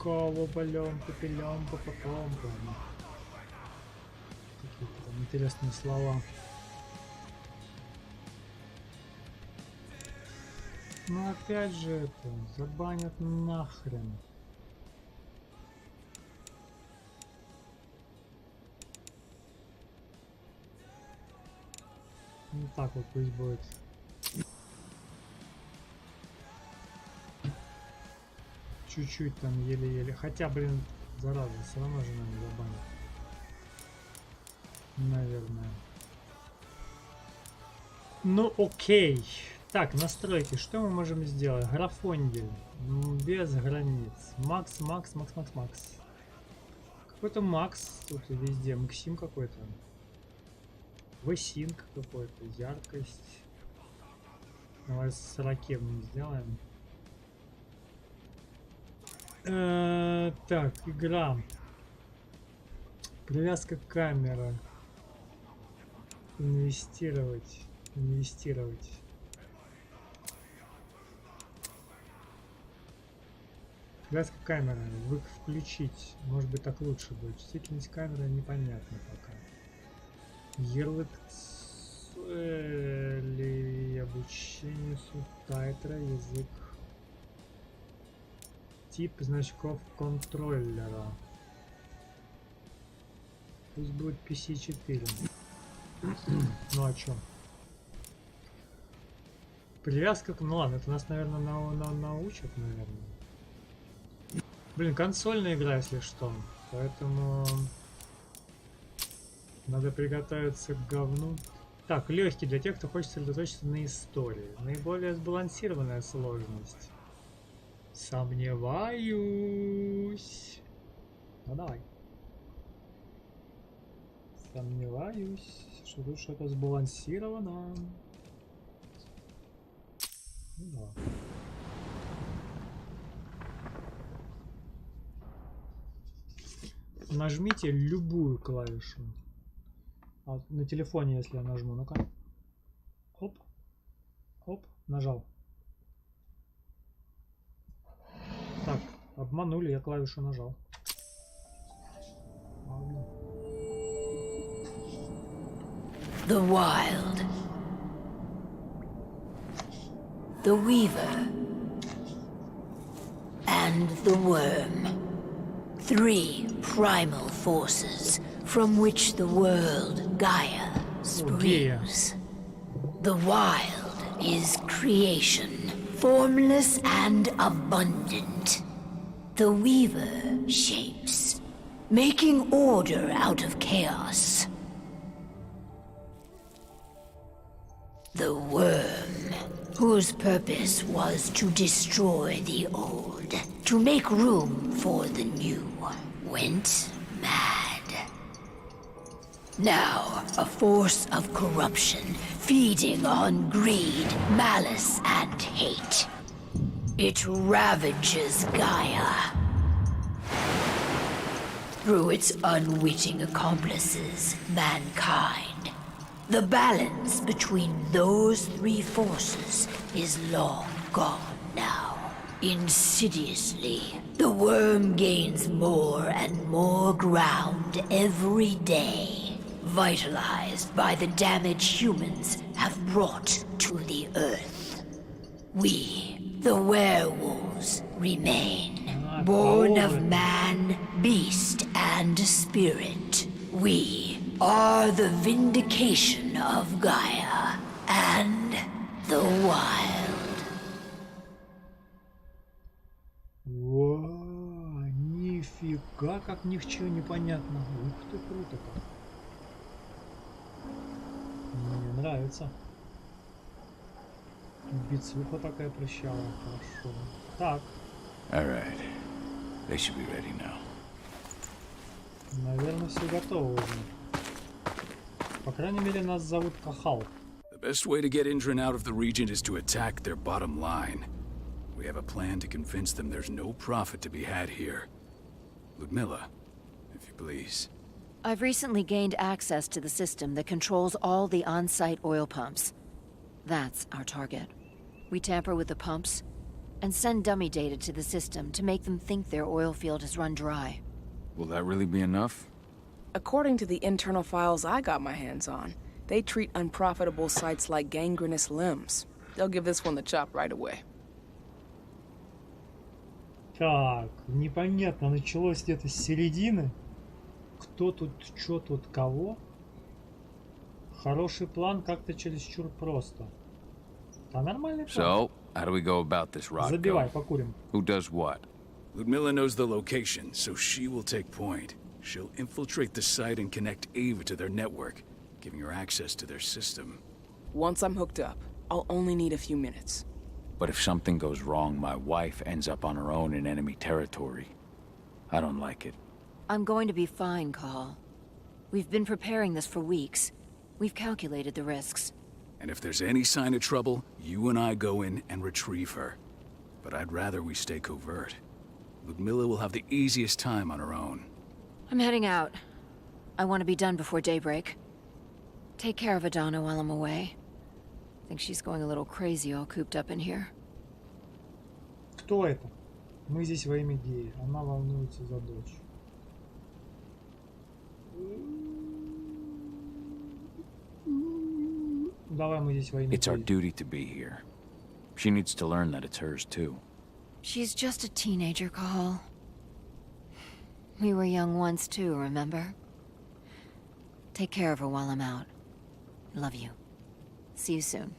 воблем, попелем, попопом. Какие-то там интересные слова. Ну опять же это забанят нахрен. Ну так вот пусть будет. Чуть-чуть там еле-еле. Хотя, блин, зараза, все равно же нам забанят. Наверное. Ну окей. Так, настройки. Что мы можем сделать? Графондель. Без границ. Макс, макс, макс, макс, макс. Какой-то макс. Тут везде. Максим какой-то. ВСЕМ какой-то. Яркость. Давай с 40 сделаем. Так, игра. Привязка камеры. Инвестировать. Инвестировать. Привязка камеры. Включить. Может быть так лучше будет. Чувствительность камеры непонятно пока. Ярлык цели. Обучение субтитра. Язык. Тип значков контроллера. Пусть будет PC4. Ну а чё? Привязка, ну ладно, это нас, наверное, научат, наверное. Блин, консольная игра, если что. Поэтому надо приготовиться к говну. Так, легкий для тех, кто хочет сосредоточиться на истории. Наиболее сбалансированная сложность. Сомневаюсь. Ну давай. Сомневаюсь, что тут что-то сбалансировано. Ну, да. Нажмите любую клавишу. А на телефоне, если я нажму, ну-ка. Оп. Оп, нажал. Так, обманули, я клавишу нажал. The Wild, the Weaver, and the Worm. 3 primal forces from which the world Gaia springs. The Wild is creation, formless and abundant. The Weaver shapes, making order out of chaos. The Worm, whose purpose was to destroy the old, to make room for the new, went mad. Now, a force of corruption, feeding on greed, malice, and hate. It ravages Gaia. Through its unwitting accomplices, mankind. The balance between those 3 forces is long gone now. Insidiously, the worm gains more and more ground every day, vitalized by the damage humans have brought to the earth. We, the werewolves, remain, born of man, beast, and spirit. We are the vindication of Gaia and the Wild. Вау, нифига, как ни в чего непонятно. Ух ты, круто как. Мне нравится. Бицуха такая прыщавая, хорошо. Так. Alright. They should be ready now. Наверное, все готово уже. По крайней мере, нас зовут Кахал. The best way to get Indra out of the region is to attack their bottom line. We have a plan to convince them there's no profit to be had here. Ludmilla, if you please. I've recently gained access to the system that controls all the on-site oil pumps. That's our target. We tamper with the pumps, and send dummy data to the system to make them think their oil field has run dry. Will that really be enough? According to the internal files I got my hands on, they treat unprofitable sites like gangrenous limbs. They'll give this one the chop right away. Так, непонятно, началось где-то с середины. Кто тут, что тут, кого? Хороший план как-то чересчур просто. Да нормальный план. So, how do we go about this, Rodko? Забивай, покурим. Who does what? Ludmilla knows the location, so she will take point. She'll infiltrate the site and connect Ava to their network, giving her access to their system. Once I'm hooked up, I'll only need a few minutes. But if something goes wrong, my wife ends up on her own in enemy territory. I don't like it. I'm going to be fine, Call. We've been preparing this for weeks. We've calculated the risks. And if there's any sign of trouble, you and I go in and retrieve her. But I'd rather we stay covert. Ludmilla will have the easiest time on her own. I'm heading out. I want to be done before daybreak. Take care of Adana while I'm away. I think she's going a little crazy all cooped up in here. Кто это? Мы здесь во имя Геи. Она волнуется за дочь. Давай мы здесь во имя It's our Геи. duty to be here. She needs to learn that it's hers too. She's just a teenager, Call. We were young once too, remember? Take care of her while I'm out. Love you. See you soon.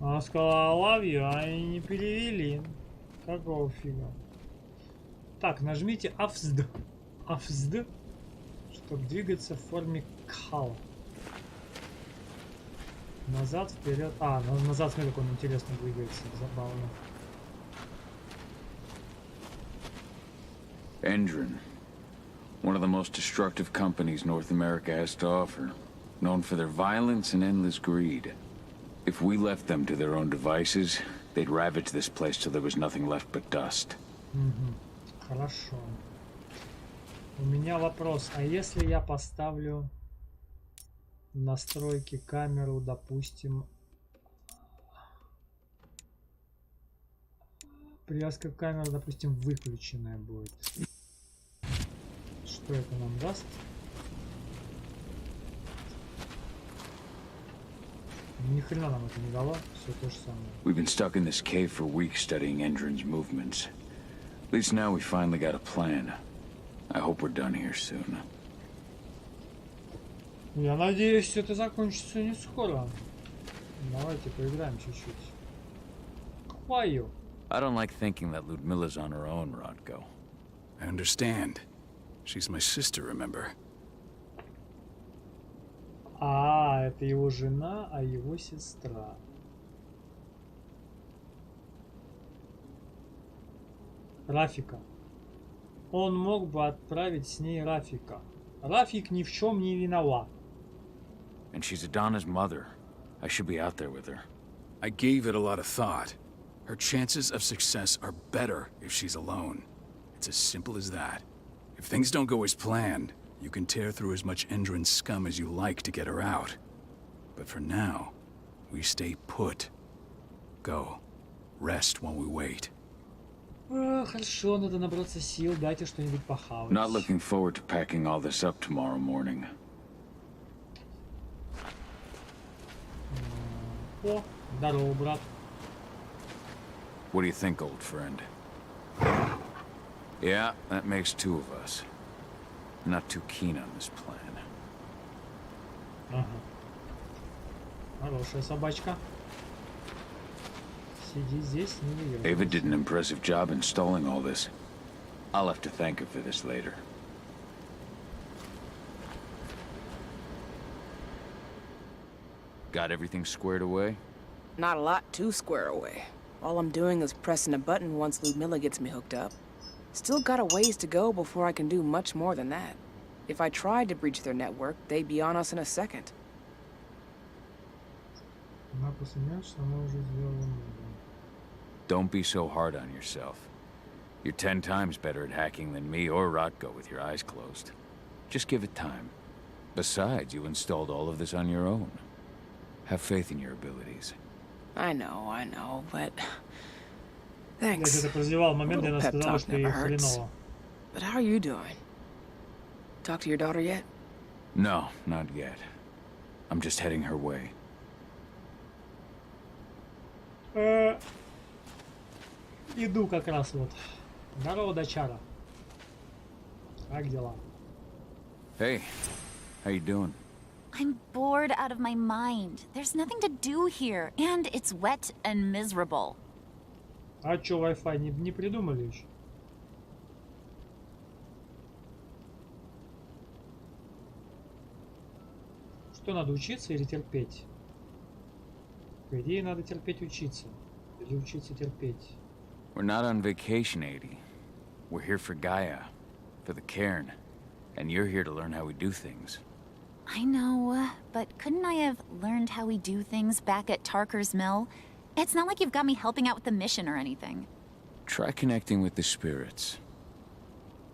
Она сказала love you, а они не перевели. Какого фига? Так, нажмите AFSD. AFSD, чтобы двигаться в форме кала. Назад, вперед. А, назад, смотри, как он интересно двигается. Забавно. Endron. One of the most destructive companies North America has to offer. Known for their violence and endless greed. If we left them to their own devices, they'd ravage this place till there was nothing left but dust. Хорошо. У меня вопрос. А если я поставлю настройки камеру, допустим, привязка к камере, допустим, выключенная будет? Что это нам даст? Ни хрена нам это не дало, все то же самое. We've been stuck in this cave for weeks studying Endron's movements. At least now we finally got a plan. I hope we're done here soon. Я надеюсь, это закончится не скоро. Давайте поиграем чуть-чуть. Хваю. I don't like thinking that Ludmilla's on her own, Rodko. I understand. She's my sister, remember? А, это его жена, а его сестра. Рафика. Он мог бы отправить с ней Рафика. Рафик ни в чем не виноват. And she's Adana's mother. I should be out there with her. I gave it a lot of thought. Her chances of success are better if she's alone. It's as simple as that. If things don't go as planned, you can tear through as much Endron scum as you like to get her out. But for now, we stay put. Go. Rest while we wait. Хорошо, надо набраться сил, дайте что-нибудь похавать. Not looking forward to packing all this up tomorrow morning. О, здорово, брат. What do you think, old friend? Yeah, that makes two of us. Not too keen on this plan. Ага. Хорошая собачка. Сиди здесь, не выезжай. Ava did an impressive job installing all this. I'll have to thank her for this later. Got everything squared away? Not a lot to square away. All I'm doing is pressing a button once Ludmilla gets me hooked up. Still got a ways to go before I can do much more than that. If I tried to breach their network, they'd be on us in a second. Она посмеялась, что она уже сделала много. Don't be so hard on yourself. You're 10 times better at hacking than me or Rodko with your eyes closed. Just give it time. Besides, you installed all of this on your own. Have faith in your abilities. I know, but Я где-то прозевал момент, где она сказала, что ей хреново. But how are you doing? Talk to your daughter yet? No, not yet. I'm just heading her way. Иду как раз вот. Здорово, дочара. Как дела? Hey, how you doing? I'm bored out of my mind. There's nothing to do here, and it's wet and miserable. А чё, Wi-Fi не придумали еще? Что, надо учиться или терпеть? По идее, надо терпеть учиться. Или учиться терпеть. We're not on vacation, 80. We're here for Gaia, for the cairn. And you're here to learn how we do things. I know, but couldn't I have learned how we do things back at Tarker's Mill? It's not like you've got me helping out with the mission or anything. Try connecting with the spirits.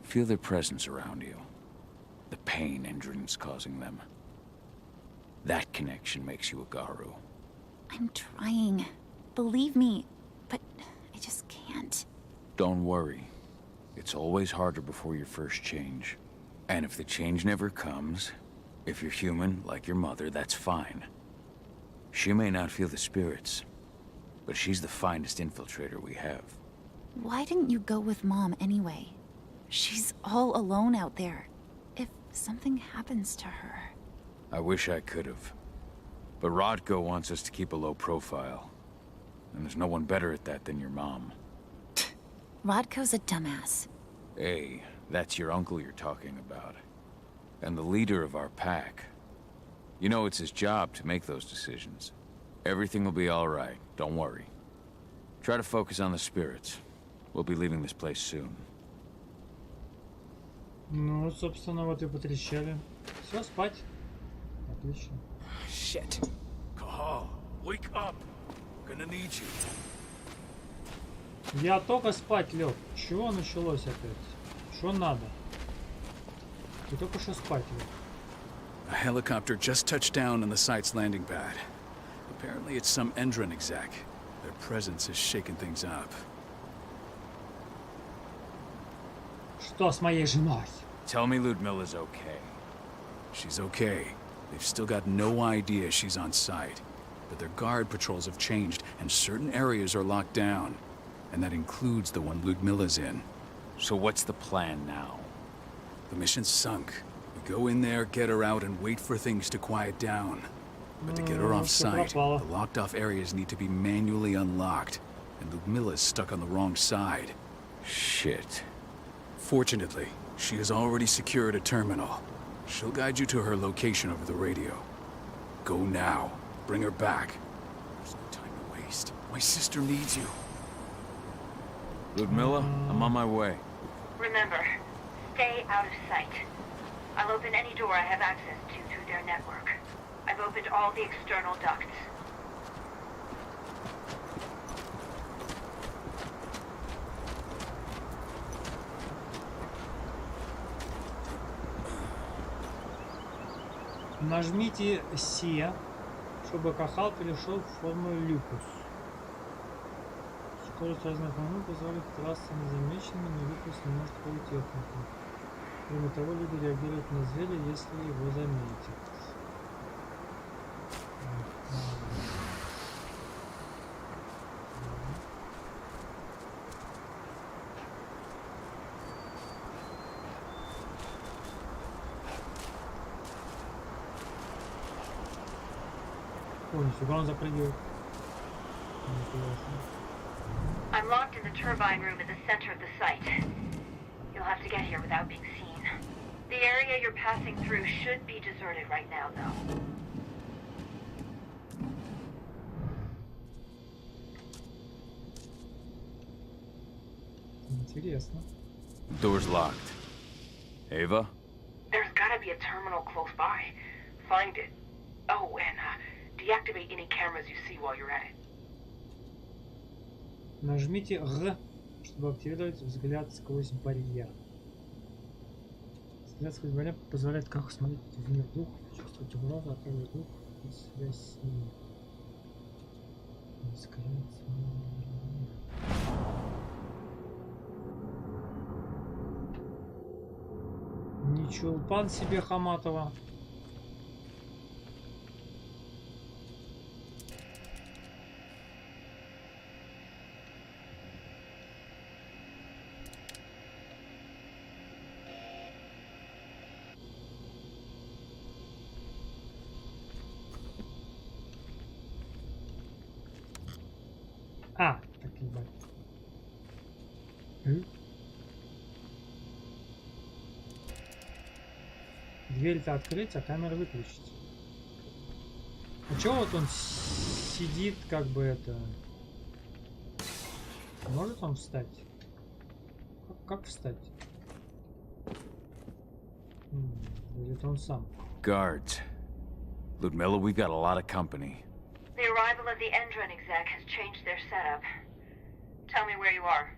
Feel their presence around you. The pain Endron's causing them. That connection makes you a Garu. I'm trying. Believe me, but I just can't. Don't worry. It's always harder before your first change. And if the change never comes, if you're human, like your mother, that's fine. She may not feel the spirits, but she's the finest infiltrator we have. Why didn't you go with Mom anyway? She's all alone out there. If something happens to her... I wish I could have. But Rodko wants us to keep a low profile. And there's no one better at that than your mom. Rodko's a dumbass. Hey, that's your uncle you're talking about. And the leader of our pack. You know it's his job to make those decisions. Everything will be all right, don't worry. Try to focus on the spirits. We'll be leaving this place soon. Ну, собственно, вот и потрещали. Все, спать. Отлично. Shit. Cahal, wake up. We're gonna need you. Я только спать лег. Чего началось опять? Что надо? Ты только что спать лег. A helicopter just touched down on the site's landing pad. Apparently it's some Endron exec. Their presence has shaken things up. Что с моей женой? Tell me Ludmilla's okay. She's okay. They've still got no idea she's on site. But their guard patrols have changed, and certain areas are locked down. And that includes the one Ludmilla's in. So what's the plan now? The mission's sunk. We go in there, get her out, and wait for things to quiet down. But to get her off site, the locked-off areas need to be manually unlocked. And Ludmilla's stuck on the wrong side. Shit. Fortunately, she has already secured a terminal. She'll guide you to her location over the radio. Go now. Bring her back. There's no time to waste. My sister needs you. Ludmilla, I'm on my way. Remember, stay out of sight. I'll open any door I have access to through their network. I've opened all the external ducts. Нажмите С, чтобы Кахал перешел в форму Люпус. Скорость разных волн позволит трассы незамеченными, но Люпус не может пройти технику. Кроме того, люди реагируют на зверя, если его заметят. Ой, нифига он запрыгивает. I'm locked in the turbine room in the center of the site. You'll have to get here without being seen. The area you're passing through should be deserted right now, though. Интересно. Door's locked. Ava? There's gotta be a terminal close by. Find it. Oh, and deactivate any cameras you see while you're at it. Нажмите Г, чтобы активировать взгляд сквозь барьер. Взгляд сквозь барьер позволяет как смотреть в мир дух, чувствовать угрозу, отправить дух и связь с ним. И чулпан себе Хаматова. А, так ебать. Дверь-то открыть, а камеру выключить. А чё вот он сидит, как бы это... Может он встать? Как встать? Или это он сам? Guards. Ludmilla, we've got a lot of company. The arrival of the Endron exec has changed their setup. Tell me where you are.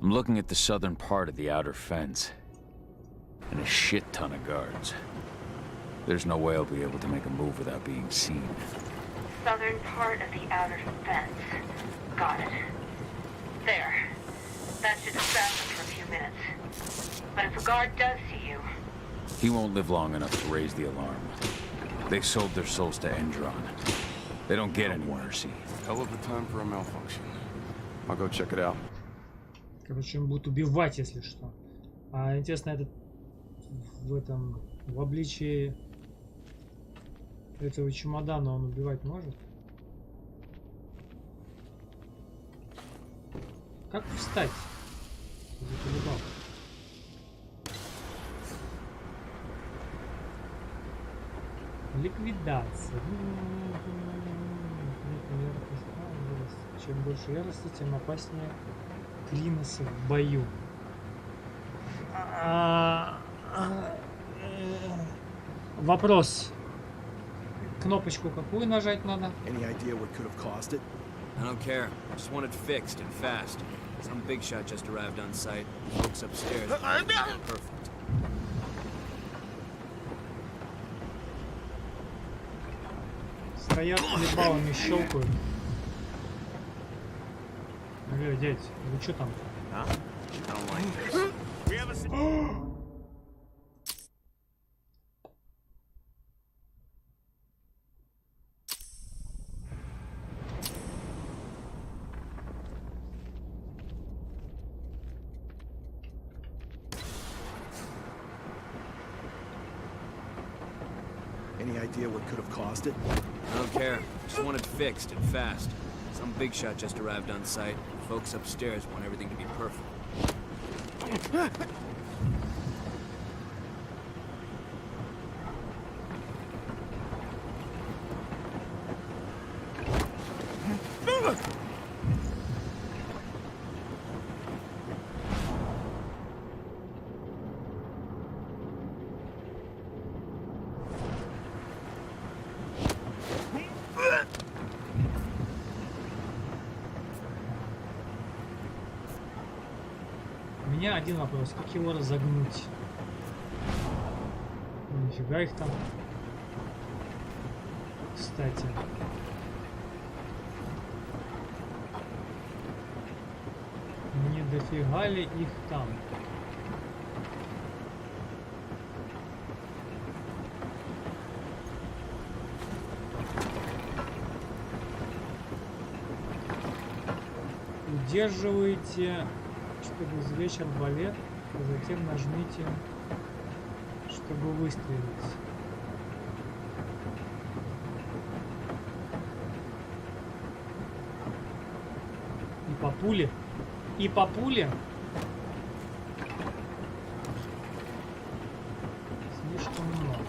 I'm looking at the southern part of the outer fence. And a shit ton of guards. There's no way I'll be able to make a move without being seen. Southern part of the outer fence. Got it. There. That should distract them for a few minutes. But if a guard does see you... He won't live long enough to raise the alarm. They sold their souls to Endron. They don't get any mercy. Hell of a time for a malfunction. I'll go check it out. Короче, он будет убивать, если что. А интересно, этот в обличии этого чемодана он убивать может? Как встать? Заколебал. Ликвидация. Чем больше ярости, тем опаснее клинос в бою. Вопрос. Кнопочку какую нажать надо? I don't care. Just want it fixed and fast. Some big shot just arrived on site. Folks upstairs. Perfect. Стоят хлебалами, щелкают. Дядь, вы что там? Any idea what could have caused it? I don't care. Just want it fixed and fast. Some big shot just arrived on site. Folks upstairs want everything to be perfect. У меня один вопрос. Как его разогнуть? Нифига их там. Кстати. Не дофига ли их там? Удерживайте, чтобы извлечь арбалет, а затем нажмите, чтобы выстрелить. И по пуле. И по пуле. Слишком много.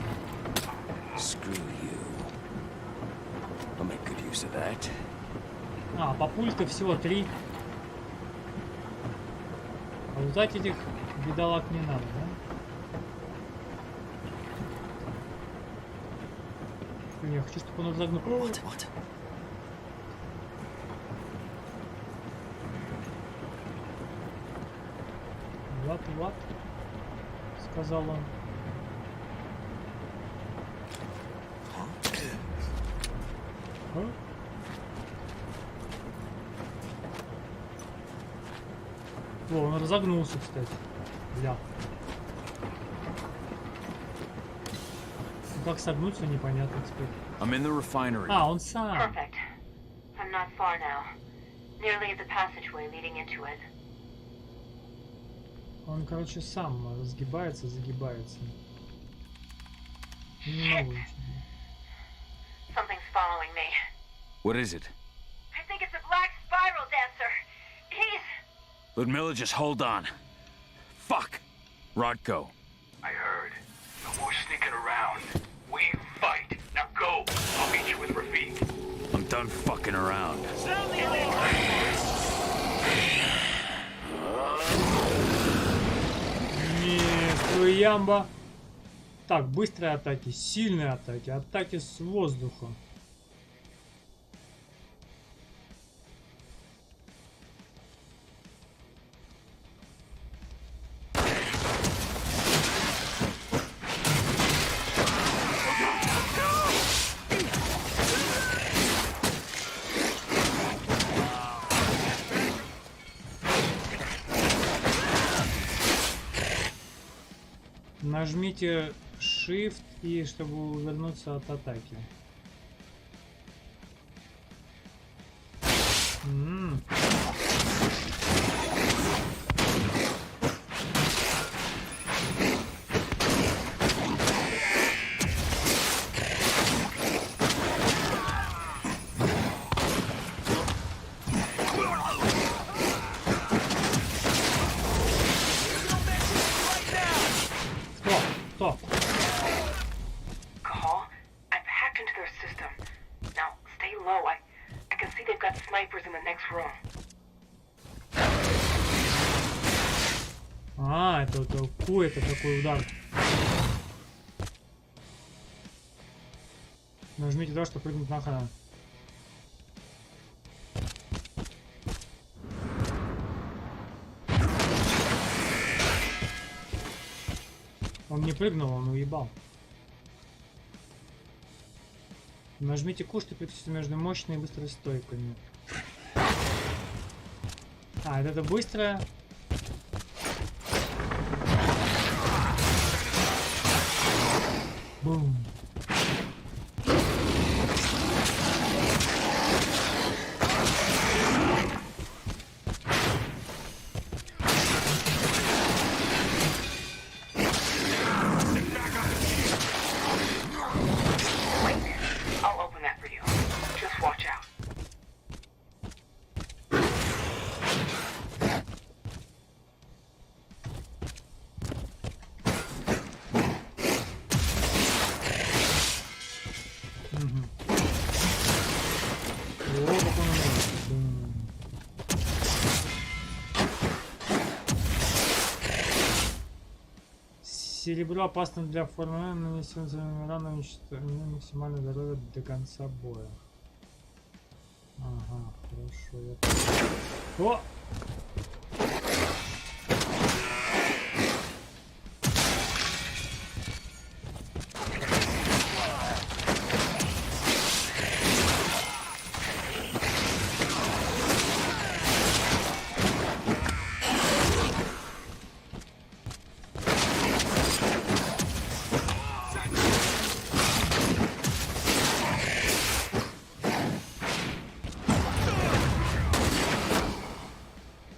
А, по пуле-то всего 3. А лутать этих бедолаг не надо, да? Блин, я хочу, чтобы он разогнул. Вот. What? Сказал он. О. О, он разогнулся, кстати. Бля. Как согнуться, непонятно теперь. I'm in the refinery. А, он сам. Perfect. I'm not far now. Nearly at the passageway leading into it. Он, короче, сам разгибается, загибается. Не могу ничего. Something's following me. What is it? I think it's a black spiral dancer. He's... Ludmilla, just hold on. Fuck. Rodko. I heard. No more sneaking around. We fight. Now go. I'll meet you with Rafik. I'm done fucking around. Нет, ямба. Так, быстрые атаки, сильные атаки, атаки с воздуха. Нажмите Shift и чтобы увернуться от атаки. Кто? Call? I've hacked into their system. Now, stay low. I can see they've got snipers in the next room. А, это какой-то такой удар. Нажмите то, чтобы прыгнуть на охрану. Он не прыгнул, он уебал. Нажмите Q, чтобы переключиться между мощной и быстрой стойками. А, это быстрая. Бум. Серебро опасно для формы, нанесено рано уничтожение максимальное здоровье до конца боя. Ага, хорошо. О!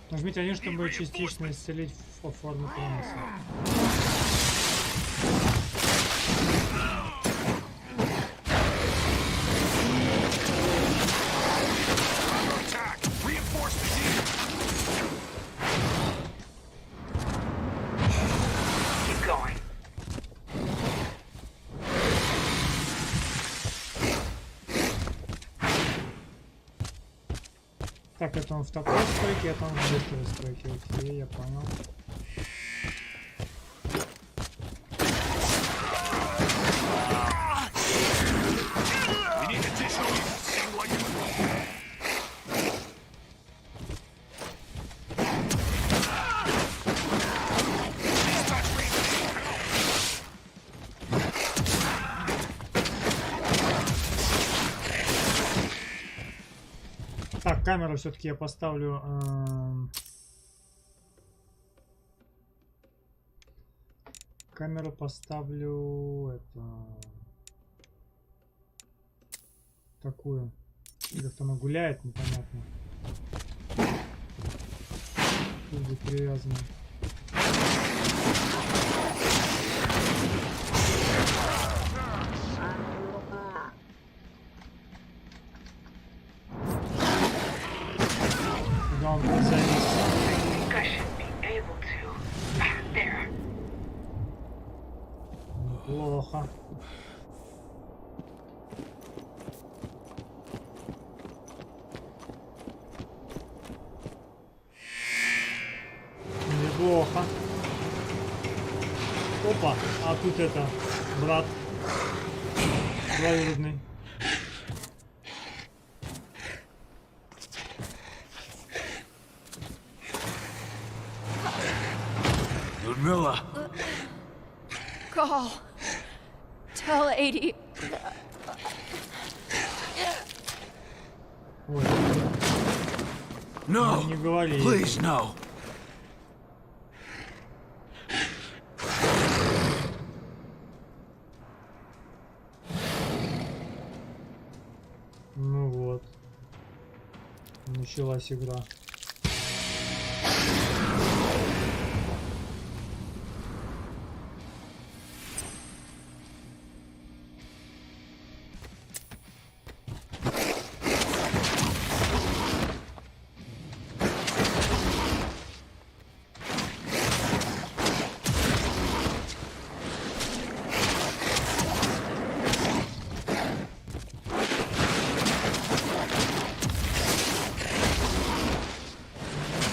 Нажмите один, чтобы частично исцелить форму тонуса. Так, это он в такой стойке, это он в быстрой стойке. Окей, я понял. камеру все-таки я поставлю. Камеру поставлю такую. Как-то она гуляет, непонятно. Будет привязано. Куда он завис? Неплохо. Неплохо. Опа, а тут это, брат двоюродный. Ludmilla. Call. Tell 80. Ой, No, не говори. please, no. Ну вот. Началась игра.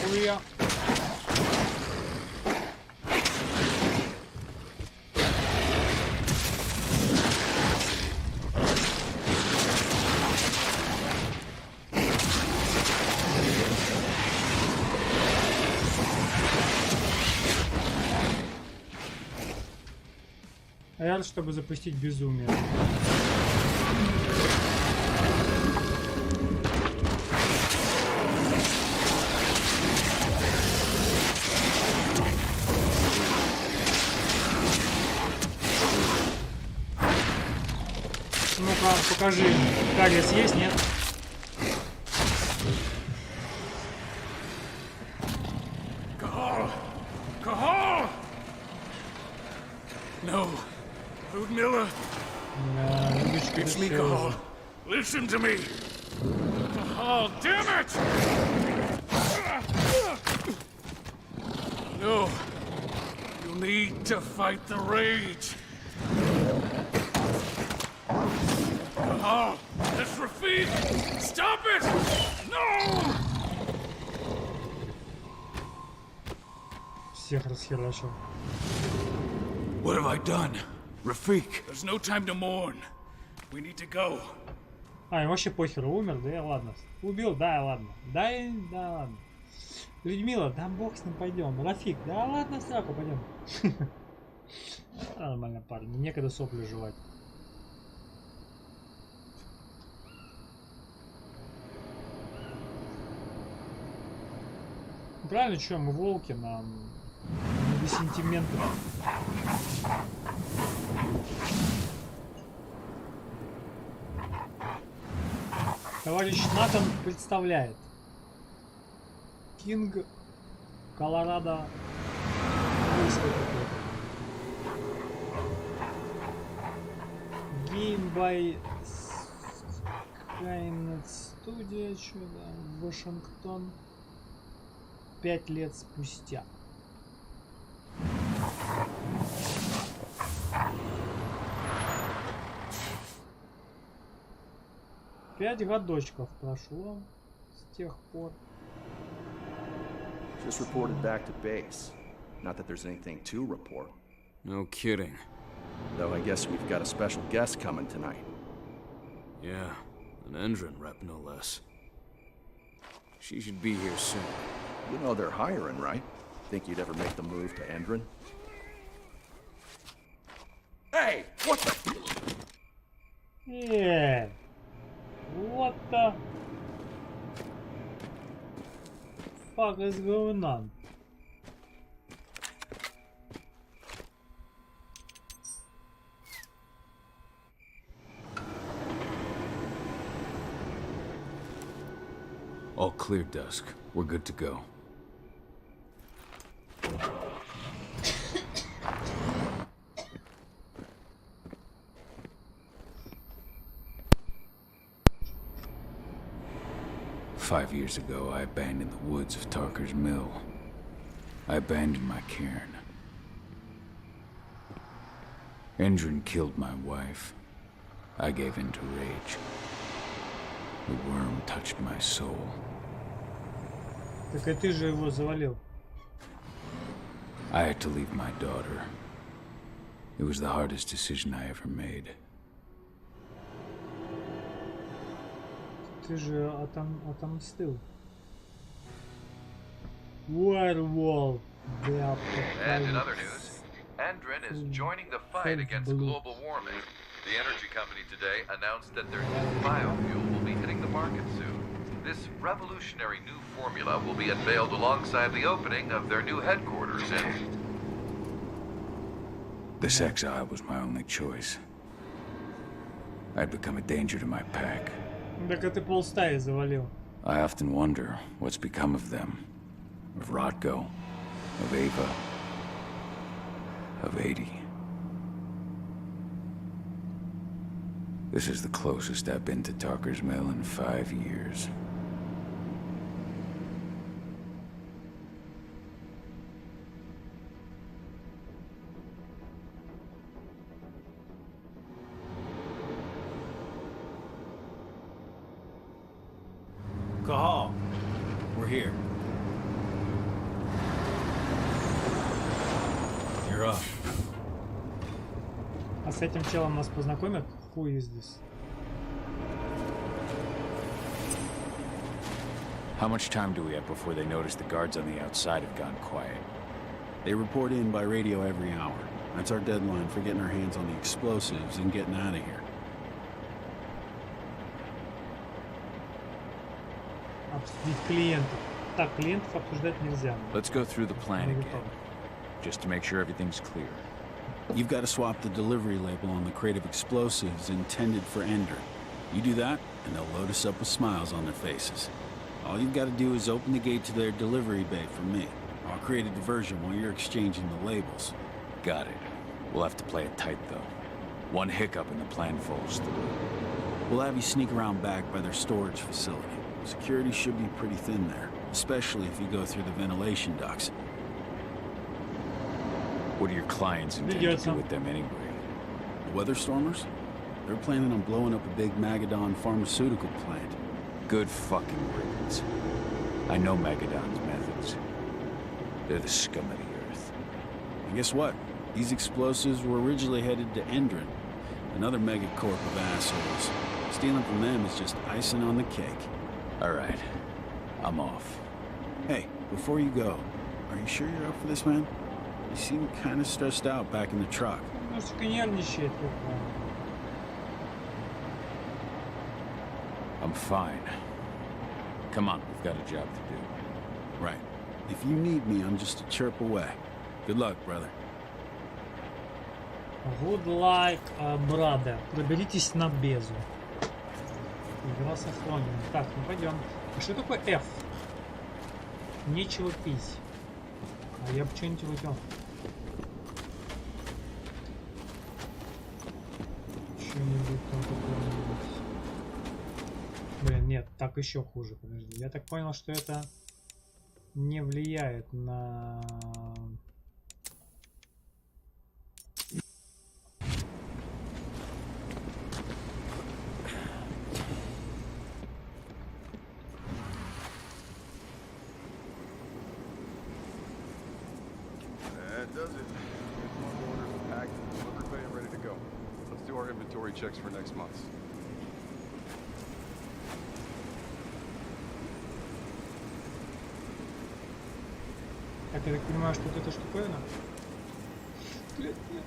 Хуя. R, чтобы запустить безумие. Ну-ка, покажи, кариес есть, нет? Cahal! No. Ludmilla. It's me, Cahal. Listen to me. Cahal, damn it! No. You need to fight the rage. Cahal, that's Rafik! Stop it! No! Всех расхерачил. What have I done? Rafik. There's no time to mourn. We need to go. А, и вообще похер, умер, да, ладно. Убил, да, ладно. Да, ладно. Людмила, да бог с ним, пойдем. Рафик, да ладно, в сраку, пойдем. Нормально, парни, некогда сопли жевать. Правильно, что мы волки, нам не до сентиментов. Товарищ Натан представляет Кинг Колорадо Геймбай Скайнет студия, что да, Вашингтон, 5 лет спустя. Пять годочков прошло с тех пор. Just reported back to base. Not that there's anything to report. No kidding. Though I guess we've got a special guest coming tonight. Yeah, an Endron rep, no less. She should be here soon. You know they're hiring, right? Think you'd ever make the move to Endron? Hey, what the? Yeah. What the? fuck is going on? All clear, Dusk. We're good to go. Five years ago, I abandoned the woods of Tarker's Mill. I abandoned my cairn. Endrin killed my wife. I gave in to rage. The worm touched my soul. Так и ты же его завалил. I had to leave my daughter. It was the hardest decision I ever made. Ты же отомстил. Werewolf. And in other news, Endrin is joining the fight against global warming. The energy company today announced that their new biofuel will be hitting the market soon. This revolutionary new formula will be unveiled alongside the opening of their new headquarters in... This exile was my only choice. I'd become a danger to my pack. Так ты полстаи завалил. I often wonder what's become of them. Of Rodko. Of Ava. Of 80. This is the closest I've been to Tarker's Mill in 5 years. Cahal, we're here. You're up. А с этим челом нас познакомят? Who is this? How much time do we have before they notice the guards on the outside have gone quiet? They report in by radio every hour. That's our deadline for getting our hands on the explosives and getting out of here. Обсудить клиентов. Так, клиентов обсуждать нельзя. Let's go through the plan again, just to make sure everything's clear. You've got to swap the delivery label on the crate of explosives intended for Endrin. You do that, and they'll load us up with smiles on their faces. All you've got to do is open the gate to their delivery bay for me. I'll create a diversion while you're exchanging the labels. Got it. We'll have to play it tight, though. One hiccup and the plan falls through. We'll have you sneak around back by their storage facility. Security should be pretty thin there, especially if you go through the ventilation ducts. What do your clients intend to do with them anyway? The Weatherstormers? They're planning on blowing up a big Magadon pharmaceutical plant. Good fucking riddance. I know Magadon's methods. They're the scum of the earth. And guess what? These explosives were originally headed to Endrin, another megacorp of assholes. Stealing from them is just icing on the cake. All right. I'm off. Hey, before you go, are you sure you're up for this, man? You seem kind of stressed out back in the truck. I'm fine. Come on, we've got a job to do. Right. If you need me, I'm just a chirp away. Good luck, brother. Good luck, brother. Проберитесь на безу. Игра сохранена. Так, ну пойдем. А что такое F? Нечего пить. А я бы что-нибудь выпил. Что-нибудь там какое-нибудь. Блин, нет, так еще хуже. Подожди. Я так понял, что это не влияет на... Checks for next month. Так, я так понимаю, что вот эта штуковина? Нет, нет.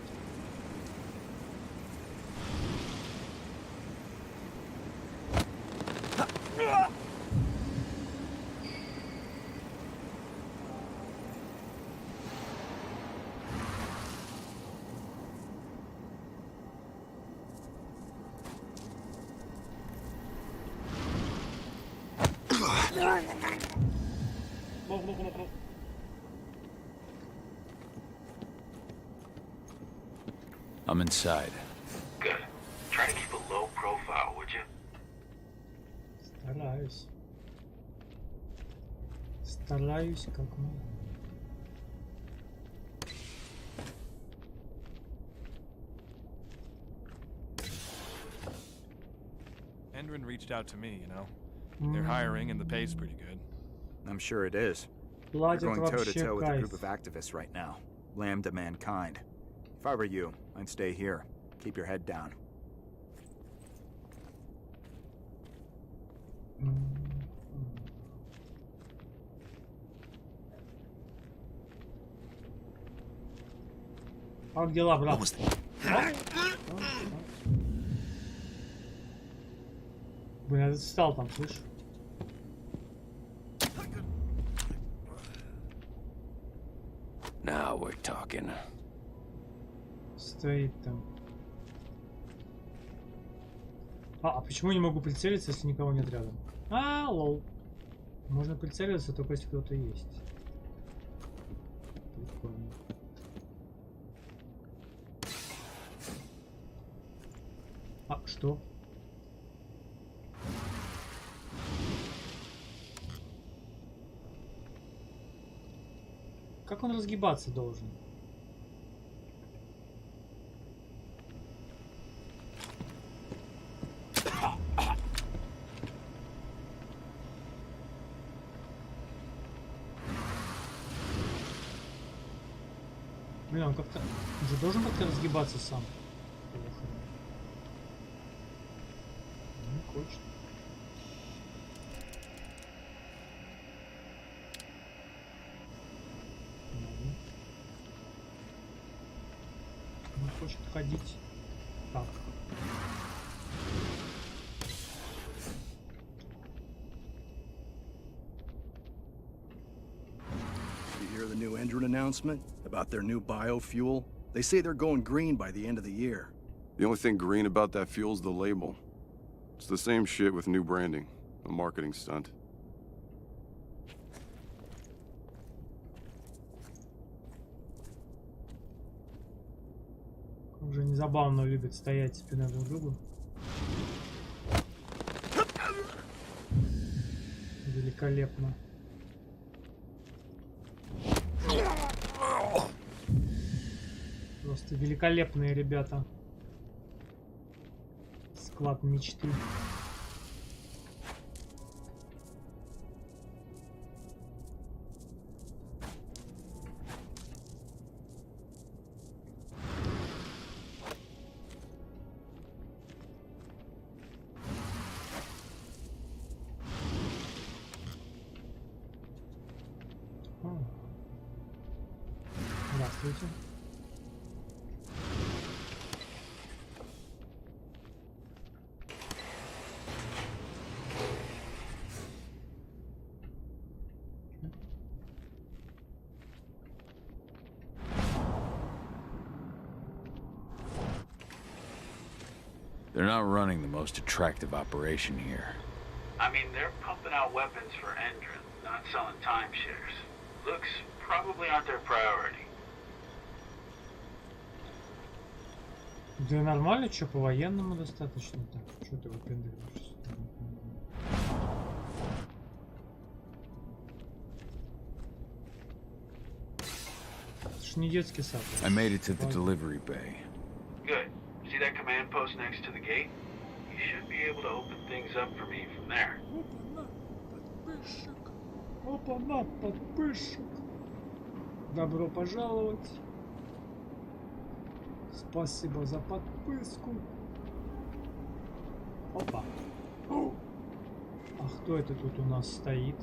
I'm inside. Good. Try to keep a low profile, would you? Стараюсь. Стараюсь как могу. Endrin reached out to me, you know. They're hiring and the pay's pretty good. I'm sure it is. They're going toe-to-toe with a group of activists right now. Lambda mankind. If I were you, I'd stay here. Keep your head down. Как дела, брат? Блин, я встал там, слышишь? Now we're talking. Стоит там. А почему не могу прицелиться, если никого нет рядом? Лол. Можно прицеливаться, только если кто-то есть. Прикольно. Что? Как он разгибаться должен? Блин, он как-то... Он же должен как-то разгибаться сам. Не хочет. Не хочет ходить. Так. You hear the new Endrin announcement about their new biofuel? They say they're going green by the end of the year. The only thing green about that fuel's the label. It's the same shit with new branding. A marketing stunt. Уже незабавно любит стоять спиной друг к другу. Великолепно. Просто великолепные ребята. Склад мечты. Здравствуйте. They're not running the most attractive operation here. I mean, they're pumping out weapons for Endrin, not selling timeshares. Looks probably aren't their priority. Да нормально, что по военному достаточно так. Что ты выпендриваешься? Это ж не детский сад. I made it to the delivery bay. Good. See that command post next to the gate? You should be able to open things up for me from there. Опа-на, подписчик. Добро пожаловать. Спасибо за подписку. Опа. А кто это тут у нас стоит?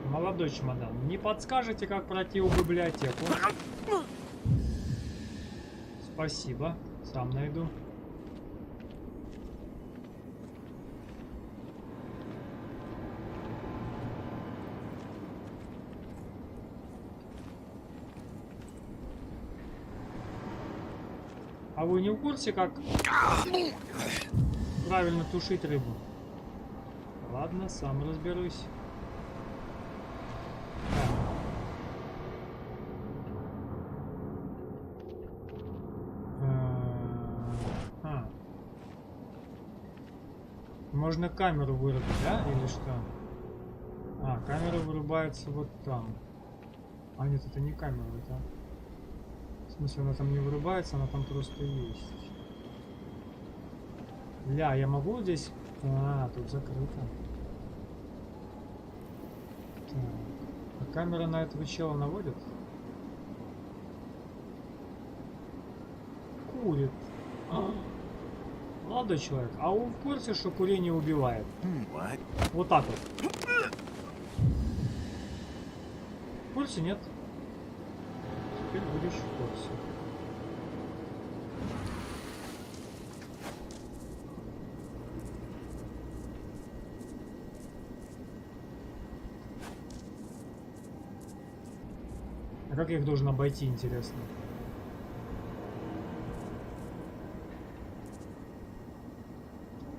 Молодой чемодан, не подскажете, как пройти в библиотеку? Спасибо, сам найду. А вы не в курсе, как правильно тушить рыбу? Ладно, сам разберусь. Можно камеру вырубить, да? Или что? А, камера вырубается вот там. А нет, это не камера, это... В смысле, она там не вырубается, она там просто есть. Ля, я могу здесь... А, тут закрыто. Так. А камера на этого чела наводит? Курит. Молодой человек, а вы в курсе, что курение убивает? Вот так вот. В курсе нет? Теперь будешь в курсе. А как я их должен обойти, интересно?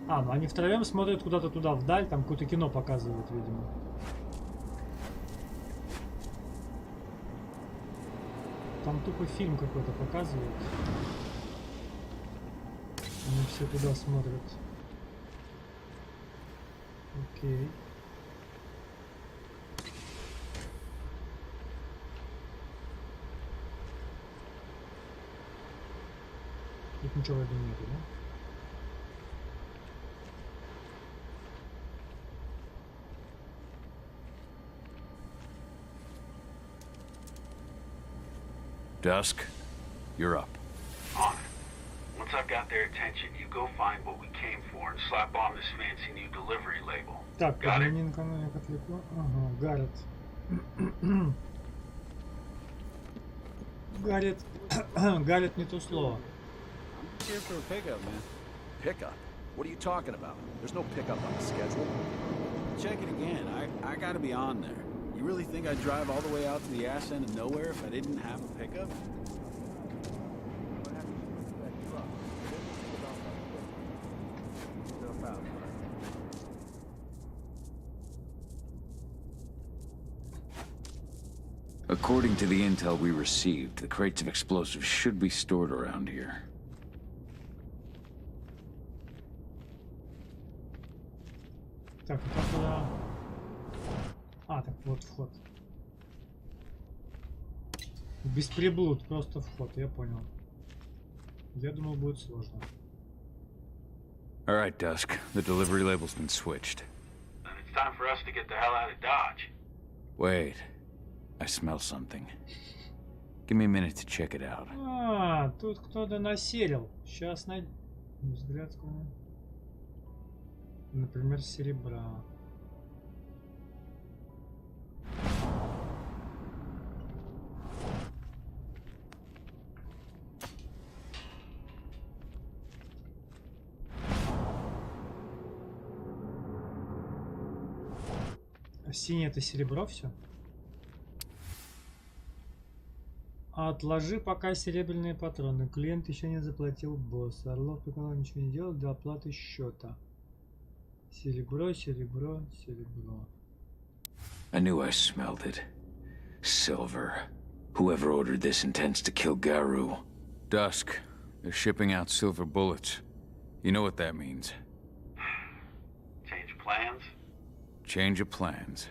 А, ну они втроем смотрят куда-то туда вдаль, там какое-то кино показывают, видимо. Там тупо фильм какой-то показывают. Они все туда смотрят. Окей. Тут ничего в этом нету, да? Dusk, you're up. On it. Once I've got their attention, you go find what we came for and slap on this fancy new delivery label. Так, подменин канал я отвлеку. Ага, Гаррет не то слово. I'm here for a pickup, man. Pickup? What are you talking about? There's no pickup on the schedule. Check it again. I gotta be on there. You really think I'd drive all the way out to the ass end of nowhere if I didn't have a pickup? According to the intel we received, the crates of explosives should be stored around here. Так, это куда? А, так вот вход. Без приблуд, просто вход, я понял. Я думал, будет сложно. All right, Dusk. The delivery label's been switched. Then it's time for us to get the hell out of Dodge. Wait. I smell something. Give me a minute to check it out. А, тут кто-то населил. Сейчас найду. Взгляд, например, серебра. А синее это серебро все? Отложи пока серебряные патроны. Клиент еще не заплатил босс. Орлов приказал ничего не делать до оплаты счета. Серебро, серебро, серебро. I knew I smelled it. Silver. Whoever ordered this intends to kill Garu. Dusk. They're shipping out silver bullets. You know what that means. Change plans? Change of plans.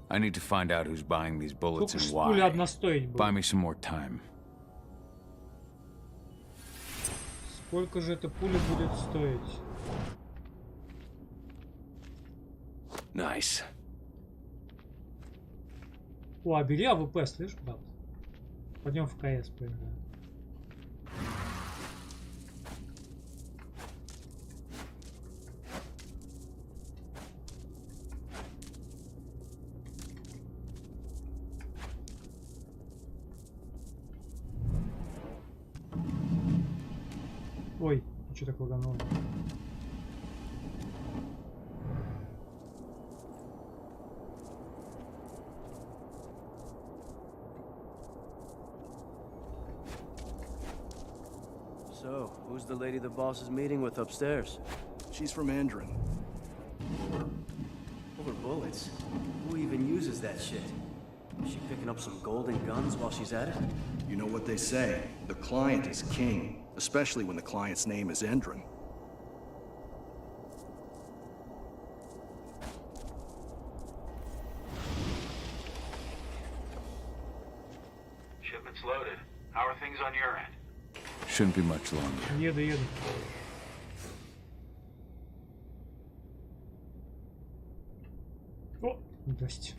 I need to find out who's buying these bullets and why. Buy me some more time. Сколько же эта пуля будет стоить? Nice. О, а бери АВП, слышь, брат? Пойдем в КС поиграем. Ой, что такое говно? So, who's the lady the boss is meeting with upstairs? She's from Endron. Over bullets? Who even uses that shit? Is she picking up some golden guns while she's at it? You know what they say, the client is king, especially when the client's name is Endron. Shipment's loaded. How are things on your end? Shouldn't be much longer. Еду. О, здрасте.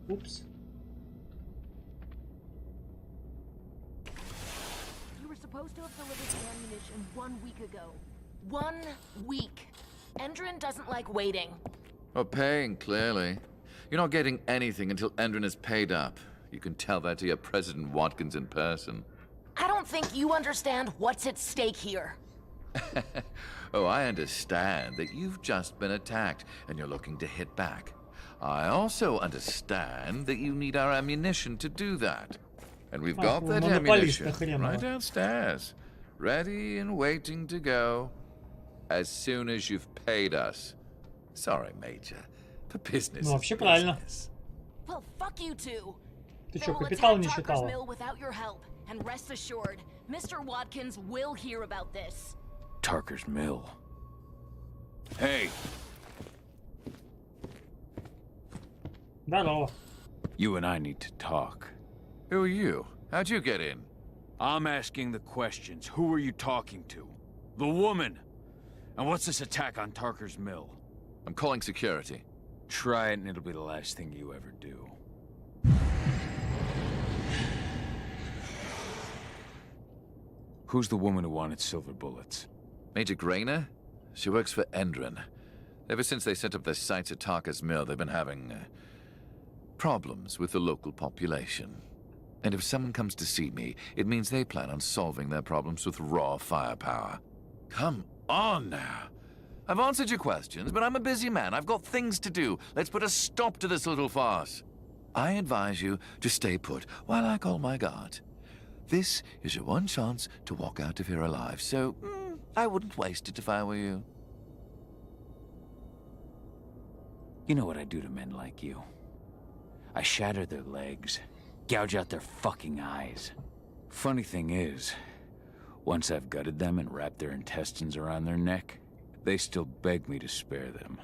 Упс. You were supposed to have delivered the ammunition 1 week ago. 1 week. Endron doesn't like waiting. Well, paying, clearly. You're not getting anything until Endron is paid up. You can tell that to your President Watkins in person. I don't think you understand what's at stake here. Oh, I understand that you've just been attacked and you're looking to hit back. I also understand that you need our ammunition to do that. And we've got that ammunition right downstairs, ready and waiting to go as soon as you've paid us. Sorry, Major, but business Ну, вообще правильно. Well, fuck you two. Ты что, капитал не читала? Without your help, and rest assured, Mr. Watkins will hear about this. Tarker's Mill. Hey! Здорово. You and I need to talk. Who are you? How'd you get in? I'm asking the questions. Who are you talking to? The woman! And what's this attack on Tarker's Mill? I'm calling security. Try it and it'll be the last thing you ever do. Who's the woman who wanted silver bullets? Major Grainer? She works for Endron. Ever since they set up their sights at Tarker's Mill, they've been having problems with the local population. And if someone comes to see me, it means they plan on solving their problems with raw firepower. Come on now. I've answered your questions, but I'm a busy man. I've got things to do. Let's put a stop to this little farce. I advise you to stay put while I call my guard. This is your one chance to walk out of here alive, so I wouldn't waste it if I were you. You know what I do to men like you? I shatter their legs, gouge out their fucking eyes. Funny thing is, once I've gutted them and wrapped their intestines around their neck, they still beg me to spare them.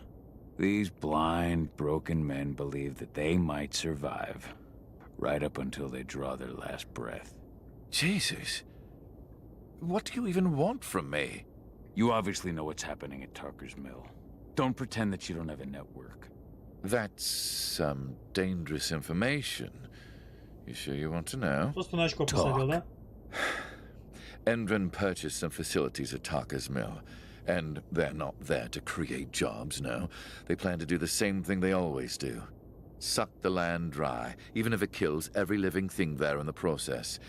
These blind, broken men believe that they might survive, right up until they draw their last breath. Jesus. What do you even want from me? You obviously know what's happening at Tarker's Mill. Don't pretend that you don't have a network. That's some dangerous information. You sure you want to know? Просто на очко посадил, да? Endron purchased some facilities at Tarker's Mill, and they're not there to create jobs, no. They plan to do the same thing they always do. Suck the land dry, even if it kills every living thing there in the process.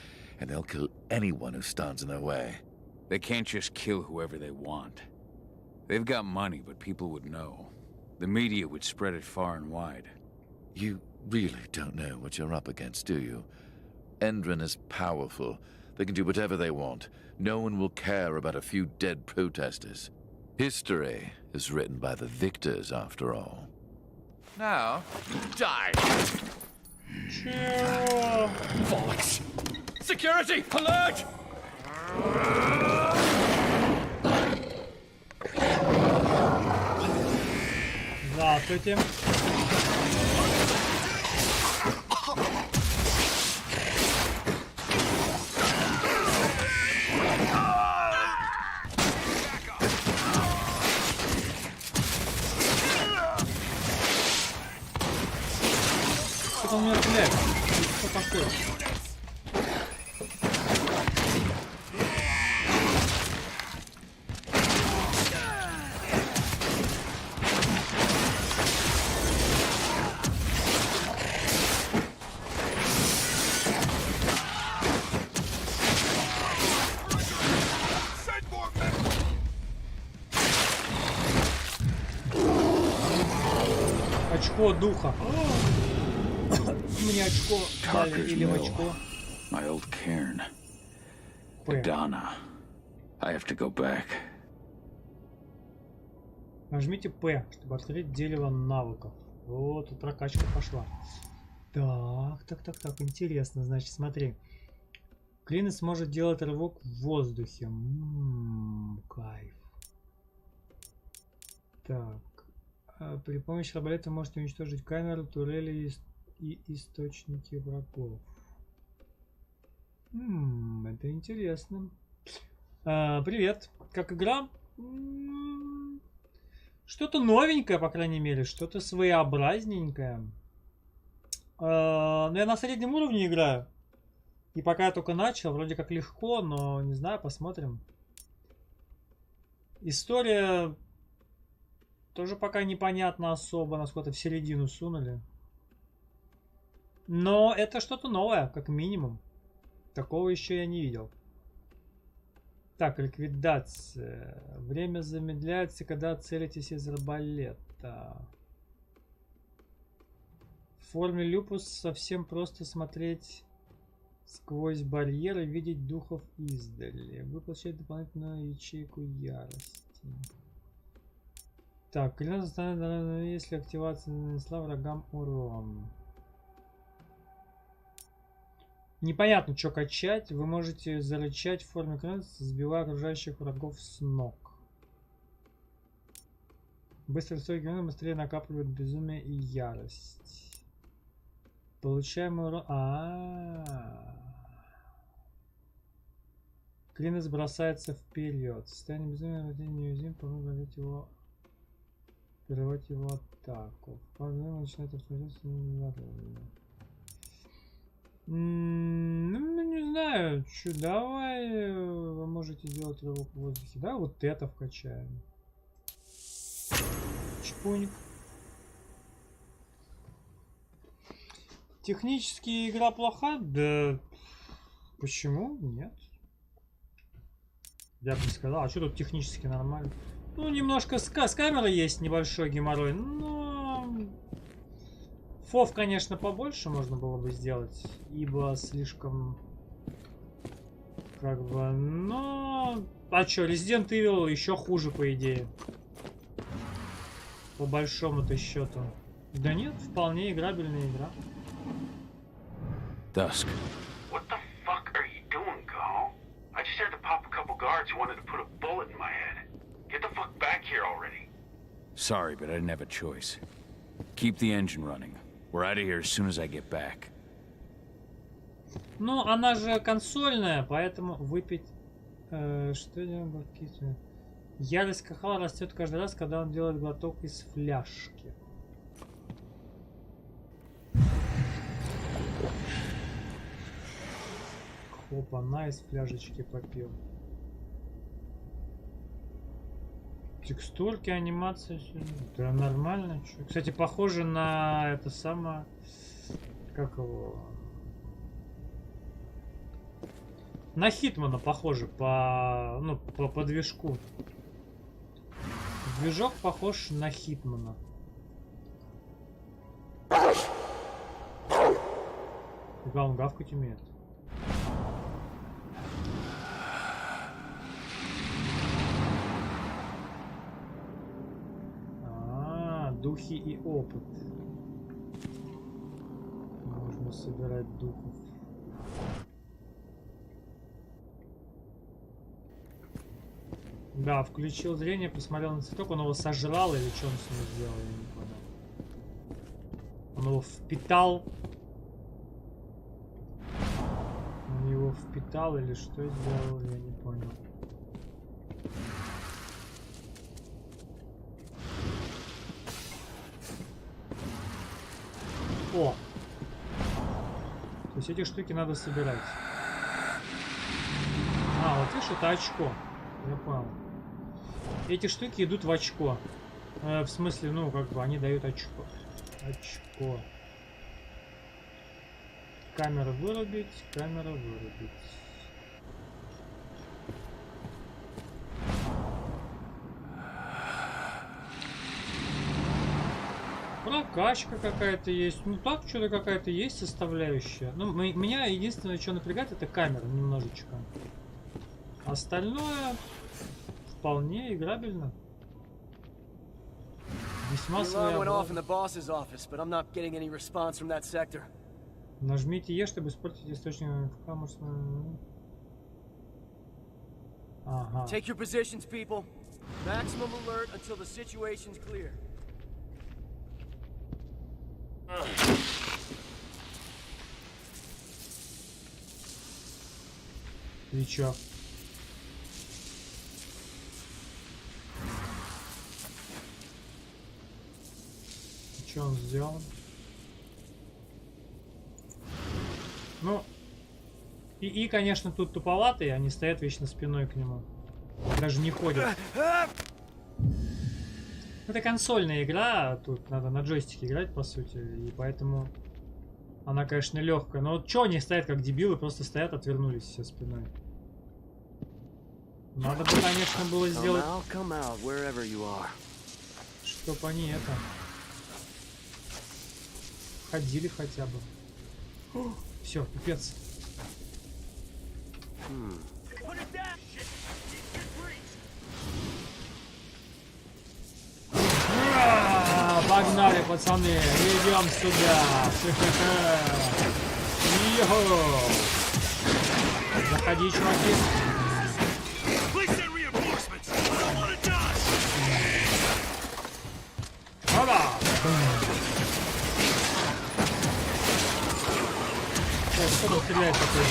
And they'll kill anyone who stands in their way. They can't just kill whoever they want. They've got money, but people would know. The media would spread it far and wide. You really don't know what you're up against, do you? Endron is powerful. They can do whatever they want. No one will care about a few dead protesters. History is written by the victors, after all. Now, die! Bollocks! Security! Alert! Здравствуйте. Что-то у меня стреляет. Что такое? Очко духа. Мне очко дали или в очко. My old cairn. Adana. I have to go back. Нажмите П, чтобы открыть дерево навыков. Вот, тут прокачка пошла. Так, интересно, значит, смотри. Клин сможет делать рывок в воздухе. Кайф. Так. При помощи арбалета вы можете уничтожить камеру, турели и источники врагов. Это интересно. Привет. Как игра? Что-то новенькое, по крайней мере. Что-то своеобразненькое. Я на среднем уровне играю. И пока я только начал, вроде как легко, но не знаю, посмотрим. История тоже пока непонятно особо, насколько в середину сунули. Но это что-то новое, как минимум. Такого еще я не видел. Так, ликвидация. Время замедляется, когда целитесь из арбалета. В форме люпус совсем просто смотреть сквозь барьеры, видеть духов издали. Вы получаете дополнительную ячейку ярости. Так, клянусь, если активация нанесла врагам урон. Непонятно, что качать. Вы можете зарычать в форме клянусь, сбивая окружающих врагов с ног. Быстро стойки быстрее накапливают безумие и ярость. Получаемый урон. Клинос бросается вперед. Состояние безумия неуязвим, помогает его прерывать его атаку. По-моему, начинает расположиться. Ну, не знаю, что, давай вы можете делать рывок в воздухе. Да, вот это вкачаем. Чпуньк. Технически игра плоха? Да почему? Нет. Я бы сказал, а что тут технически нормально? Ну, немножко с камерой есть небольшой геморрой, но фов, конечно, побольше можно было бы сделать, ибо слишком как бы, но а чё, Resident Evil еще хуже, по идее, по большому-то счету. Да нет, вполне играбельная игра. Dusk. What the fuck are you doing, Call? I just had to pop a couple guards who wanted to put a bullet in my head. Get the fuck back here already. Sorry, but I didn't have a choice. Keep the engine running. We're out of here as soon as I get back. Ну, она же консольная, поэтому выпить... что делаем? Ярость Кахала растет каждый раз, когда он делает глоток из фляжки. Хоп, она из фляжечки попил. Текстурки, анимация, да нормально. Чё. Кстати, похоже на это самое, как его, на Хитмана похоже по, ну, по движку. Движок похож на Хитмана. Да, он гавкать умеет. Духи и опыт. Можно собирать духов. Да, включил зрение, посмотрел на цветок, он его сожрал или что он с ним сделал, я не понял. Он его впитал. Он его впитал или что сделал, я не понял. О! То есть эти штуки надо собирать. А, вот видишь, это очко. Я понял. Эти штуки идут в очко. В смысле, ну, как бы они дают очко. Очко. Камера вырубить, камера вырубить. Прокачка какая-то есть. Ну так, что-то какая-то есть составляющая. Ну, меня единственное, что напрягает, это камера немножечко. Остальное вполне играбельно. Весьма своеобразно. Нажмите Е, чтобы испортить источник. Ага. Take your positions, people. Maximum alert until the situation's clear. И чё? Что он сделал? Ну, и, конечно, тут туповатые, они стоят вечно спиной к нему. Даже не ходят. Это консольная игра, тут надо на джойстике играть, по сути, и поэтому она, конечно, легкая. Но вот что они стоят как дебилы, просто стоят, отвернулись все спиной. Надо бы, конечно, было сделать, чтоб они это ходили хотя бы. Все, пипец. Погнали, пацаны, идем сюда. Заходи, чуваки. Опа! Кто стреляет такой?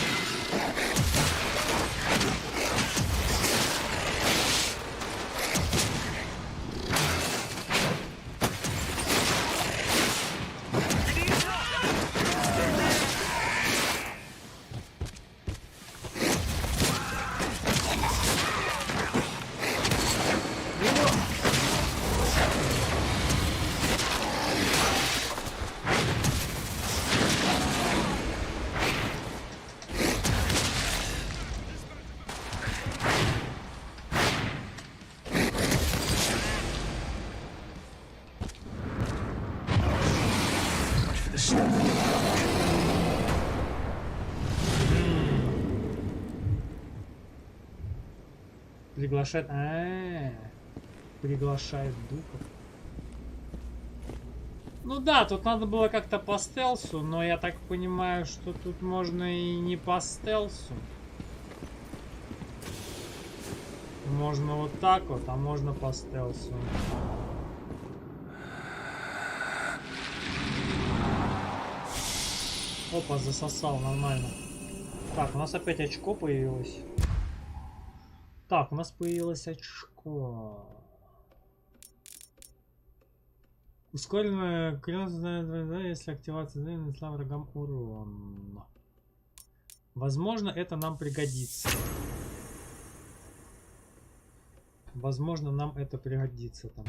Приглашает. Приглашает духов. Ну да, тут надо было как-то по стелсу, но я так понимаю, что тут можно и не по стелсу. Можно вот так вот, а можно по стелсу. Опа, засосал, нормально. Так, у нас опять очко появилось. Так, у нас появилось очко. Ускоренная крёстная, если активация нанесла врагам урон. Возможно, это нам пригодится. Возможно, нам это пригодится там.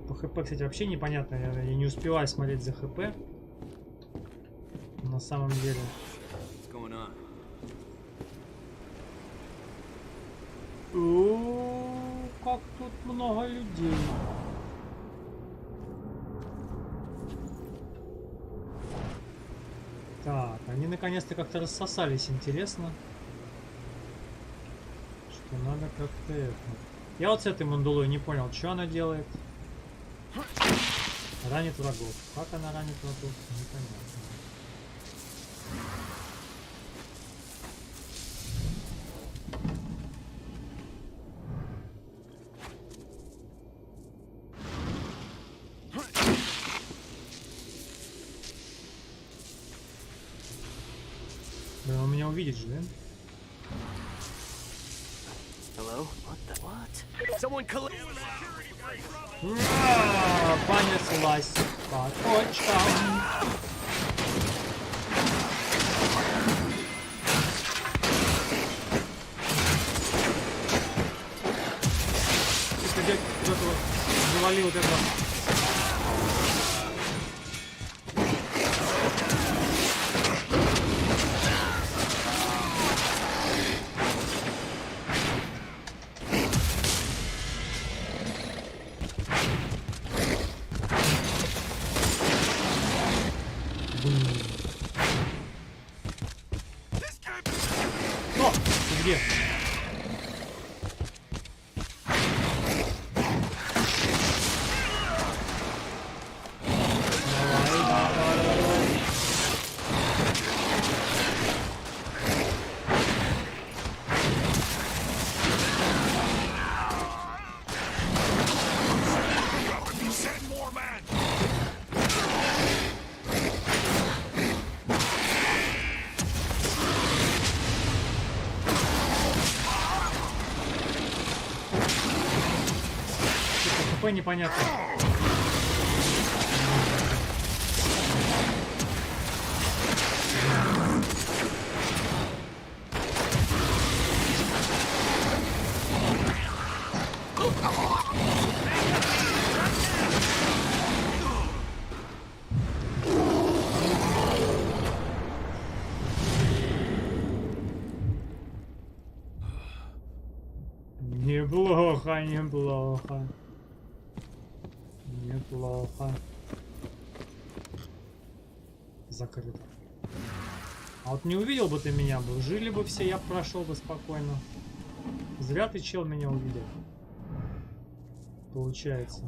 По ХП, кстати, вообще непонятно. Я не успеваю смотреть за ХП. На самом деле. О, как тут много людей. Так, они наконец-то как-то рассосались, интересно. Что надо как-то это. Я вот с этой мандулой не понял, что она делает. Ранит врагов. Как она ранит врагов, непонятно. Он меня увидит же, да? Hello? What the what? Someone понеслась по точкам. Кто-то завалил вот это. Где? такое непонятное? Неплохо, неплохо. Неплохо. Закрыто. А вот не увидел бы ты меня бы, жили бы все, я прошел бы спокойно. Зря ты, чел, меня увидел. Получается.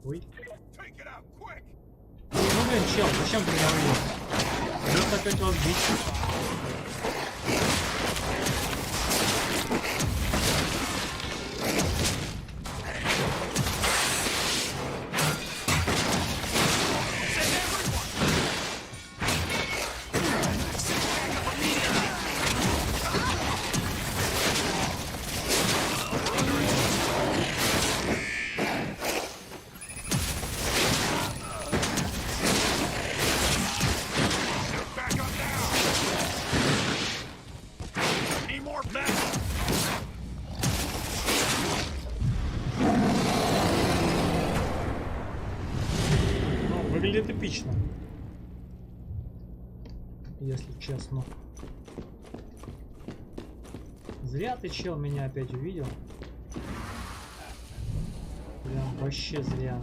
Ой. Ну блин, чел, зачем ты меня увидел? Придется опять вас бить. Выглядит эпично, если честно. Зря ты, чел, меня опять увидел. Прям вообще зря.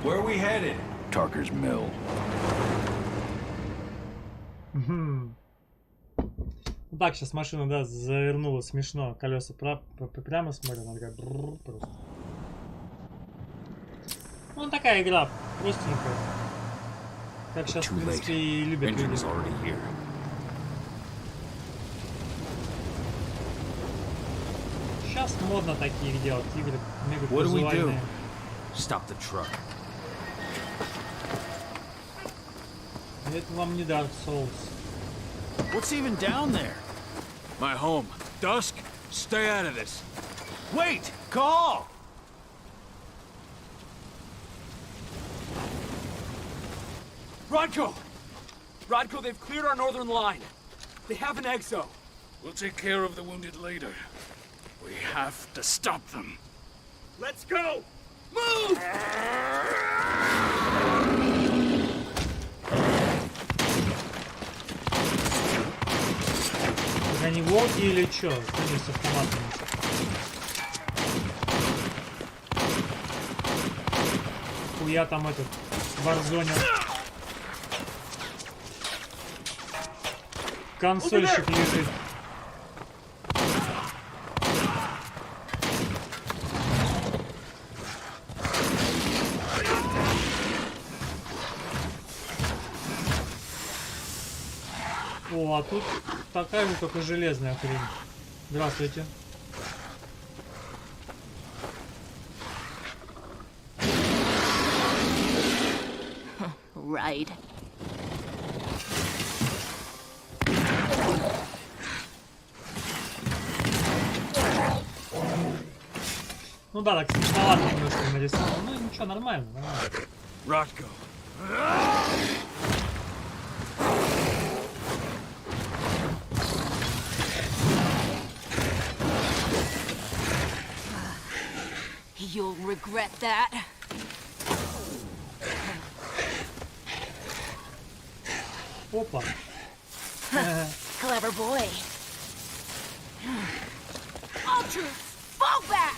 Where are we headed? Tarker's Mill. Так, сейчас машина, да, завернула смешно. Колеса прямо смотрят, она такая просто. Ну, такая игра, простенькая. Как сейчас, в принципе, и любят люди. Сейчас модно такие делать игры, мега казуальные. Stop the truck. Это вам не Dark Souls. What's even down there? My home. Dusk, stay out of this. Wait! Call! Rodko! Rodko, they've cleared our northern line. They have an exo. We'll take care of the wounded later. We have to stop them. Let's go! Move! Они волки или чё? Они с автоматами. Хуя там этот варзонер. Консольщик лежит. О, а тут такая же, только железная хрень. Здравствуйте. Right. Ну да, так смешновато немножко нарисовано. Ну ничего, нормально, нормально. Rodko. You'll regret that. Опа. Clever boy. Ultra, fall back!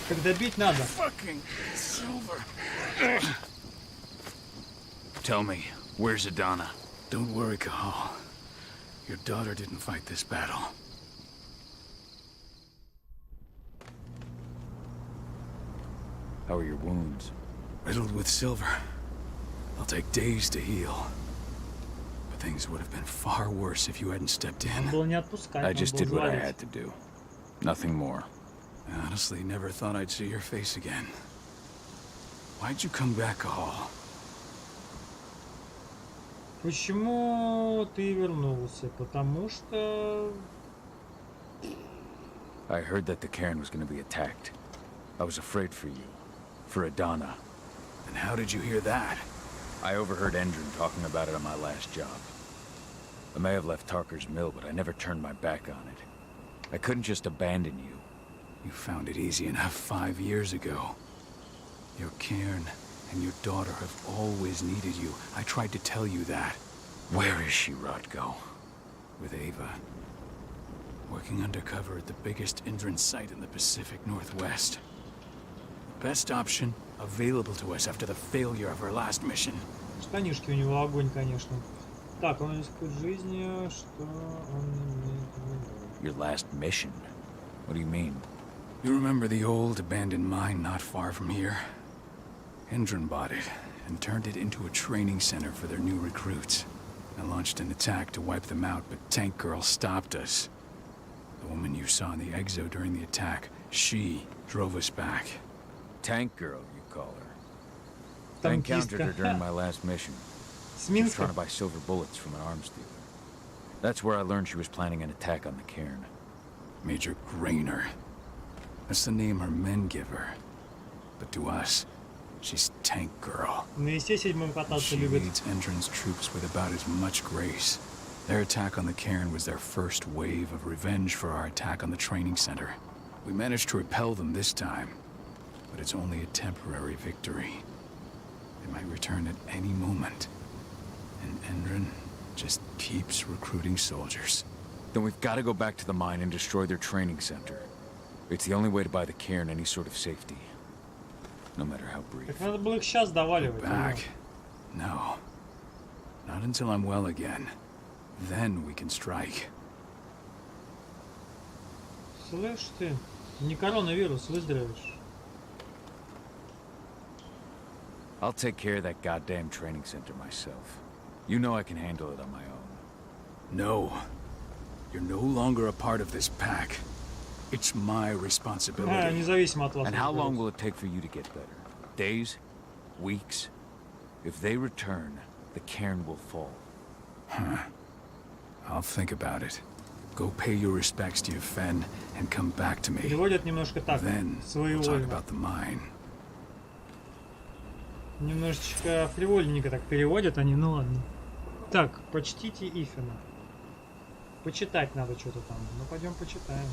Когда бить надо. Fucking Silver. Tell me, where's Adana? Don't worry, Cahal. Your daughter didn't fight this battle. How are your wounds? Riddled with silver. They'll take days to heal. But things would have been far worse if you hadn't stepped in. Было не отпускать, I надо just было did what I звалить. had to do. Nothing more. I honestly never thought I'd see your face again. Why'd you come back all? Почему ты вернулся? Потому что... I heard that the cairn was going to be attacked. I was afraid for you. For Adana. And how did you hear that? I overheard Endron talking about it on my last job. I may have left Tarker's mill, but I never turned my back on it. I couldn't just abandon you. You found it easy enough 5 years ago. Your cairn and your daughter have always needed you. I tried to tell you that. Where is she, Rodko? With Ava. Working undercover at the biggest Endron site in the Pacific Northwest. The best option available to us after the failure of our last mission. Штанишки у него огонь, конечно. Так, он рискует жизнью, что он имеет в виду? Your last mission? What do you mean? You remember the old abandoned mine not far from here? Endron bought it and turned it into a training center for their new recruits. I launched an attack to wipe them out, but Tank Girl stopped us. The woman you saw in the exo during the attack, she drove us back. Tank Girl, you call her. I encountered her during my last mission. She was trying to buy silver bullets from an arms dealer. That's where I learned she was planning an attack on the cairn. Major Grainer. That's the name her men give her. But to us, she's Tank Girl. She leads Endron's troops with about as much grace. Their attack on the cairn was their first wave of revenge for our attack on the training center. We managed to repel them this time, but it's only a temporary victory. They might return at any moment. And Endron just keeps recruiting soldiers. Then we've got to go back to the mine and destroy their training center. It's the only way to buy the cairn any sort of safety. No matter how brief. Так надо было их сейчас доваливать. Back? No. Not until I'm well again. Then we can strike. Слышь ты, не коронавирус, выздоровеешь. I'll take care of that goddamn training center myself. You know I can handle it on my own. No. You're no longer a part of this pack. It's my responsibility. Независимо от вас. And how long will it take for you to get better? Days? Weeks? If they return, the cairn will fall. Huh. I'll think about it. Go pay your respects to your Fen and come back to me. Переводят немножко так, Then we'll talk about the mine. Немножечко фривольненько так переводят они, ну ладно. Так, почтите Ифина. Почитать надо что-то там. Ну пойдем почитаем.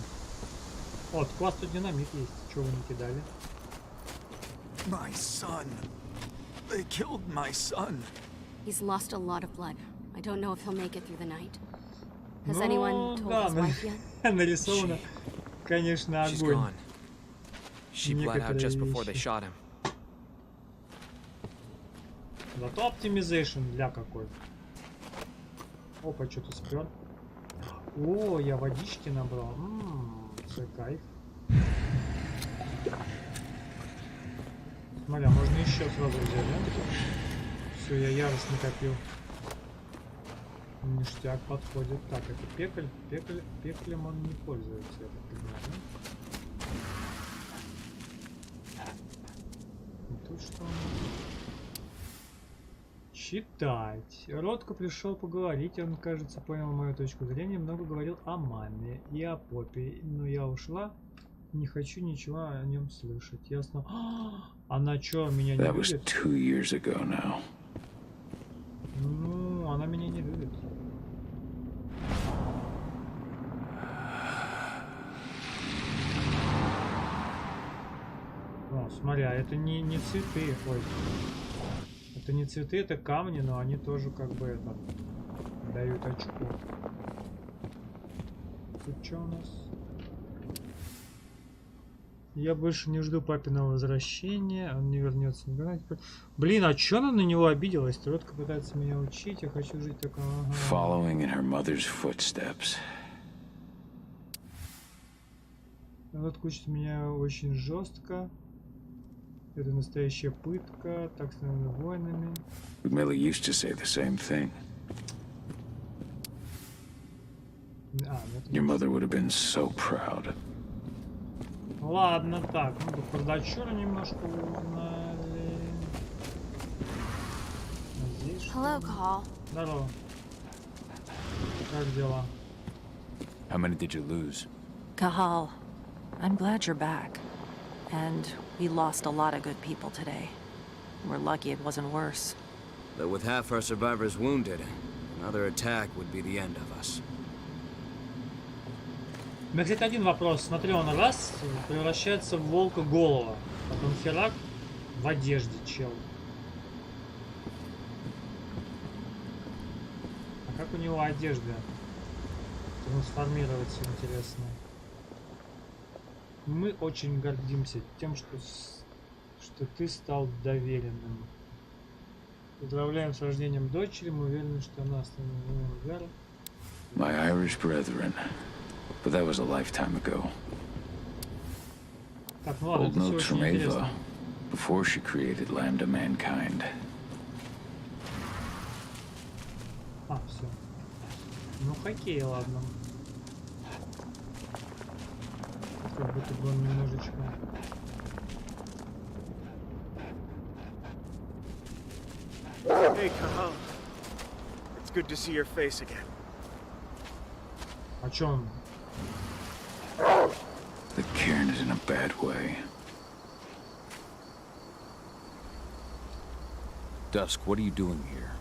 Вот, класс тут динамит есть. Чего вы не кидали? My son. They killed my son. He's lost a lot of blood. I don't know if he'll make it through the night. Has anyone told his wife yet? Нарисовано, конечно, She's огонь. gone. She bled out just before they shot him. Зато оптимизейшн для какой. Опа, что-то спер. О, я водички набрал. Все кайф. Смотри, а можно еще сразу взять, да? Все, я ярость накопил. Ништяк подходит. Так, это пекль. Пеклем он не пользуется, я так понимаю, да? И тут что у нас? Читать. Ротко пришел поговорить, он, кажется, понял мою точку зрения, много говорил о маме и о попе, но я ушла, не хочу ничего о нем слышать. Ясно. Она что, меня не любит? Ну, она меня не любит. О, смотри, а это не цветы, ой. Это не цветы, это камни, но они тоже как бы это дают очко. Тут что у нас? Я больше не жду папиного возвращения, он не вернется никогда. Блин, а чё она на него обиделась? Тротка пытается меня учить, я хочу жить таком. Ага. Following in her mother's footsteps. Тротка учит меня очень жестко. Это настоящая пытка, так становятся воинами. Millie used to say the same thing. Your mother would have been so proud. Ладно, так, ну про дочуру немножко узнали. Здесь Hello, Call. Здорово. Как дела? How many did you lose? Cahal, I'm glad you're back. And we lost a lot of good people today. We're lucky it wasn't worse. But with half our survivors wounded, another attack would be the end of us. У меня, кстати, один вопрос. Смотри, он раз превращается в волка голова, потом херак в одежде, чел. А как у него одежда трансформироваться, интересно? Мы очень гордимся тем, что ты стал доверенным. Поздравляем с рождением дочери, мы уверены, что она останется верой. My Irish brethren. But that was a lifetime ago. Так, ну ладно, Old notes from Ava, before she created Lambda Mankind. А, все. Ну, хоккей, ладно. Как будто бы он немножечко... Hey, Cahal. It's good to see your face again. О чем? The cairn is in a bad way. Dusk, what are you doing here?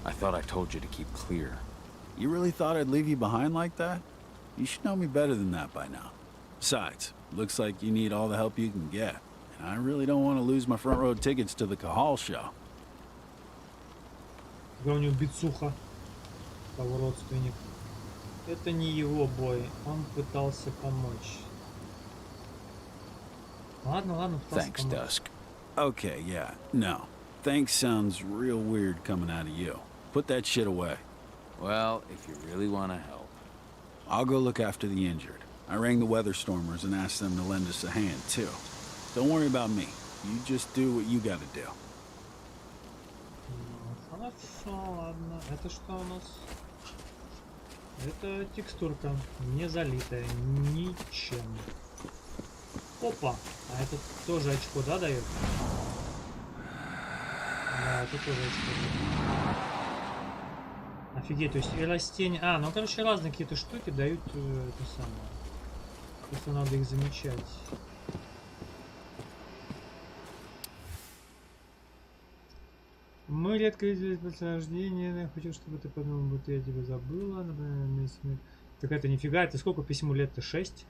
I thought I told you to keep clear. You really thought I'd leave you behind like that? You should know me better than that by now. Besides, looks like you need all the help you can get. And I really don't want to lose my front row tickets to the Cahal show. Когда у него бицуха, того родственник. Это не его бой, он пытался помочь. Ладно, ладно, пытался Thanks, помочь. Dusk. Okay, yeah, no. Thanks sounds real weird coming out of you. Put that shit away. Well, if you really want to help. I'll go look after the injured. I rang the weather stormers and asked them to lend us a hand, too. Don't worry about me. You just do what you gotta do. Хорошо, ладно. Это что у нас? Это текстурка, не залитая ничем. Опа! А это тоже очко, да, дает? Да, это тоже очко. Офигеть, то есть и растения... А, ну короче, разные какие-то штуки дают это самое. Просто надо их замечать. Мы редко виделись после рождения. Я хочу, чтобы ты подумал, будто я тебя забыла. Так это нифига, это сколько письму лет-то? 6?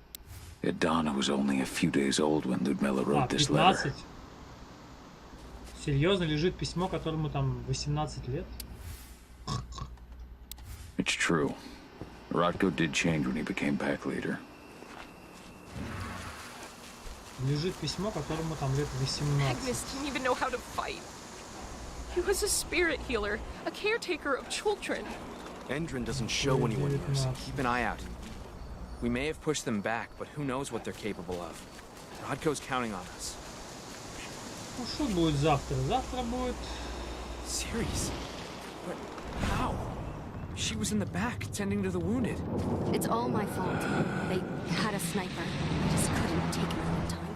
Donna was only a few days old when Ludmilla wrote this letter. 15? Серьезно лежит письмо, которому там 18 лет? It's true. Rotko did change when he became pack leader. Лежит письмо, которому там лет 18. Agnes didn't even know how to fight. He was a spirit healer, a caretaker of children. Endrin doesn't show anyone mercy. Keep an eye out. We may have pushed them back, but who knows what they're capable of. Rodko's counting on us. Ну что будет завтра? Завтра будет... Serious? But how? She was in the back, tending to the wounded. It's all my fault. They had a sniper. I just couldn't take him out in time.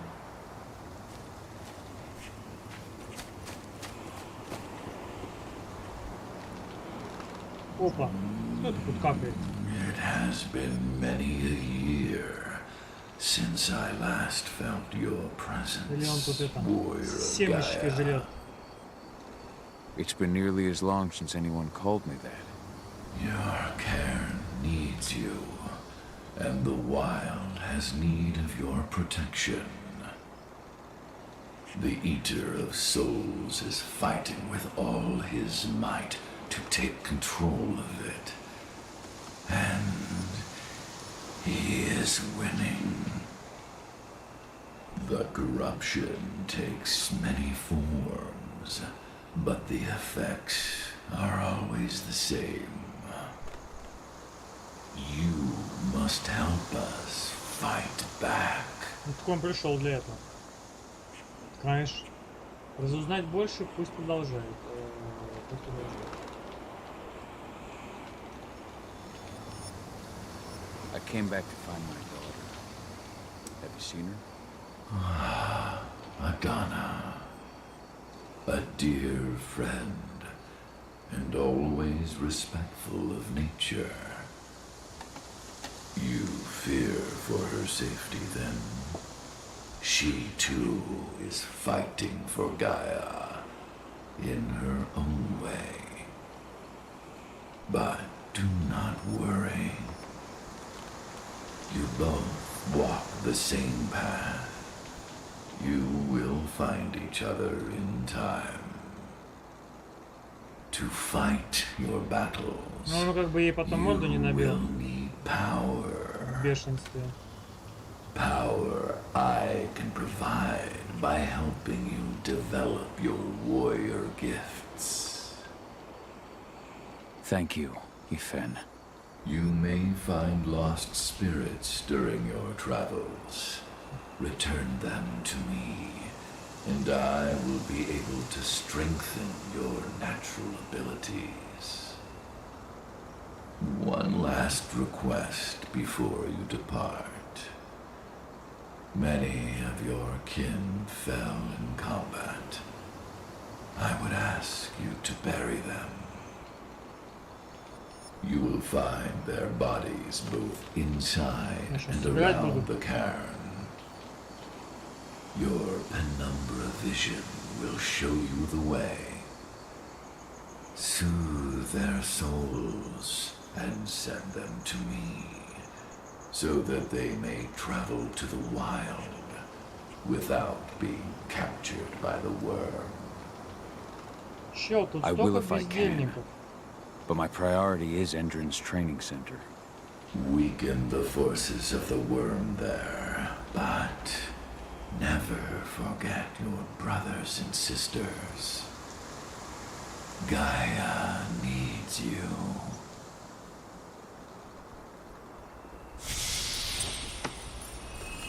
Опа, что это тут капает? It has been many a year since I last felt your presence. Или он тут это семечки жрет? It's been nearly as long since anyone called me that. Your cairn needs you, and the wild has need of your protection. The Eater of Souls is fighting with all his might to take control of it. And he is winning. The corruption takes many forms, but the effects are always the same. You must help us fight back. Так он пришел для этого. Конечно. Разузнать больше, пусть продолжает. came back to find my daughter. Have you seen her? Madonna. A dear friend, and always respectful of nature. You fear for her safety, then? She, too, is fighting for Gaia in her own way. But do not worry. You both walk the same path. You will find each other in time. To fight your battles, Ну, как бы ей потом морду не набил. power. В бешенстве. Power I can provide by helping you develop your warrior gifts. Thank you, Yfen. You may find lost spirits during your travels. Return them to me, and I will be able to strengthen your natural abilities. One last request before you depart. Many of your kin fell in combat. I would ask you to bury them. You will find their bodies both inside and around the cairn. Your penumbra vision will show you the way. Soothe their souls and send them to me, so that they may travel to the wild without being captured by the worm. I will if I can, but my priority is Endron's training center. Weaken the forces of the worm there, but never forget your brothers and sisters. Gaia needs you.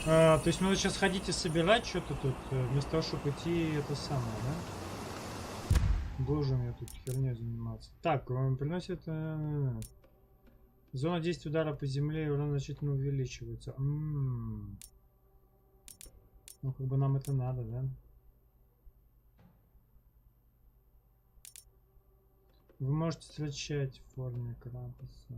То есть мы вот сейчас ходите собирать что-то тут, вместо того, чтобы идти это самое, да? Должен я тут херней заниматься. Так, он приносит... Зона действия удара по земле и урон значительно увеличивается. Ну, как бы нам это надо, да? Вы можете встречать в форме крабаса.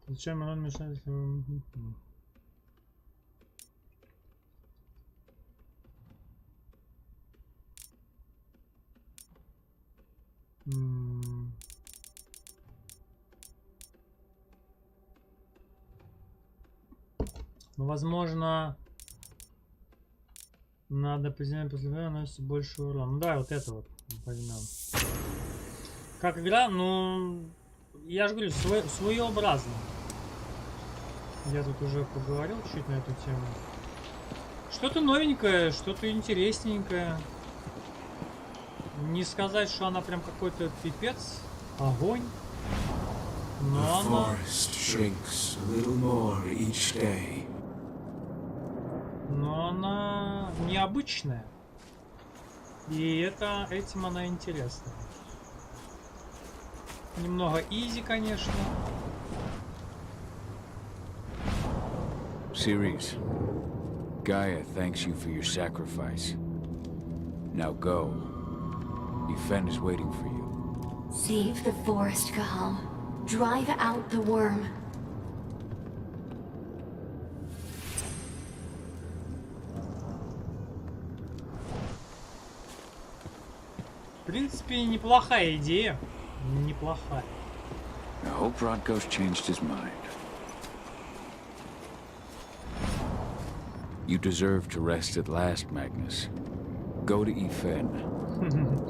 Получаем урон мешает. Ну, возможно, надо поземлять после времени наносит больше урона. Ну да, вот это вот возьмем. Как игра, ну, я же говорю, своеобразно. Я тут уже поговорил чуть на эту тему. Что-то новенькое, что-то интересненькое. Не сказать, что она прям какой-то пипец, огонь. Но она... Но она необычная. И этим она интересна. Немного изи, конечно. Ceres, Gaia thanks you for your sacrifice. Now go. Yfen is waiting for you. Save the forest, Cahal. Drive out the worm. В принципе, неплохая идея. Неплохая. I hope Rodko's changed his mind. You deserve to rest at last, Magnus. Go to Yfen.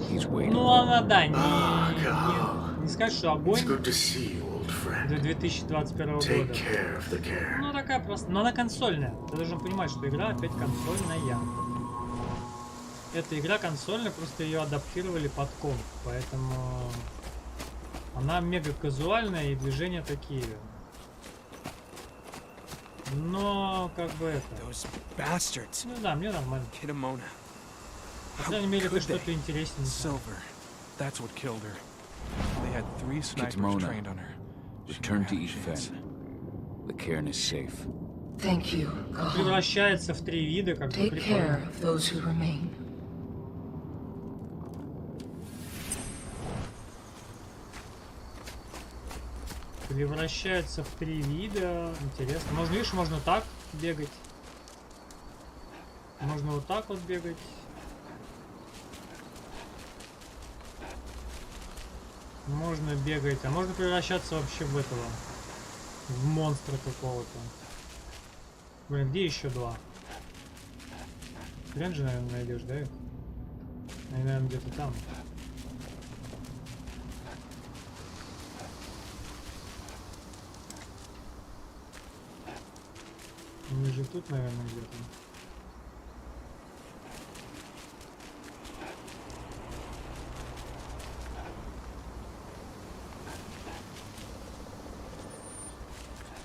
He's waiting. Ну она, да, не скажешь, что огонь до 2021 года. Ну такая просто, но она консольная. Ты должен понимать, что игра опять консольная. Эта игра консольная, просто ее адаптировали под комп, поэтому она мега казуальная и движения такие Но как бы это... Ну да, мне нормально. По крайней мере, это что-то интереснее. That's what killed her. They had 3 snipers trained on her. Return to Efen. The cairn is safe. Thank you. Превращается в 3 вида, как бы прикольно. Превращается в 3 вида. Интересно. Можно, видишь, можно так бегать. Можно вот так вот бегать. Можно бегать, а можно превращаться вообще в этого. В монстра какого-то. Блин, где еще 2? Хрен же, наверное, найдешь, да, их? Они, наверное, где-то там. Они же тут, наверное, где-то.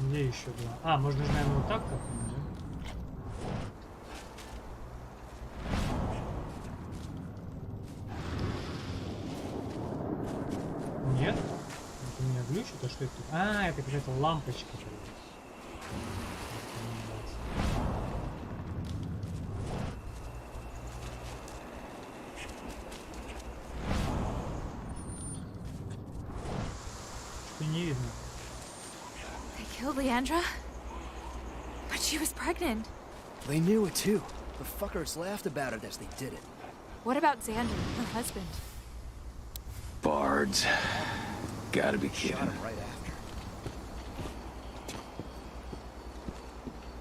Где еще 2? А, можно же, наверное, вот так как-нибудь, да? Нет? Это у меня глючит, а что это? А, это какая-то лампочка. Что не видно. Killed Leandra? But she was pregnant. They knew it too. The fuckers laughed about it as they did it. What about Xander, her husband? Bards. Gotta be kidding.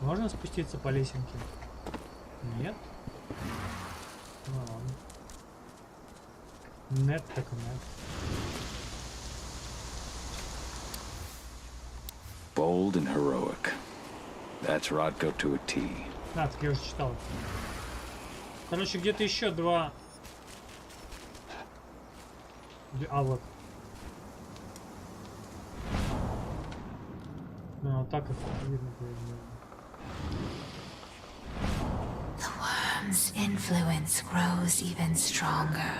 Можно спуститься по лесенке? Нет? Ну ладно. Нет, так нет. Bold and heroic. That's Rodko to a T. А, так я уже читал. Короче, где-то еще 2. А вот. Ну, вот так их видно. The worm's influence grows even stronger.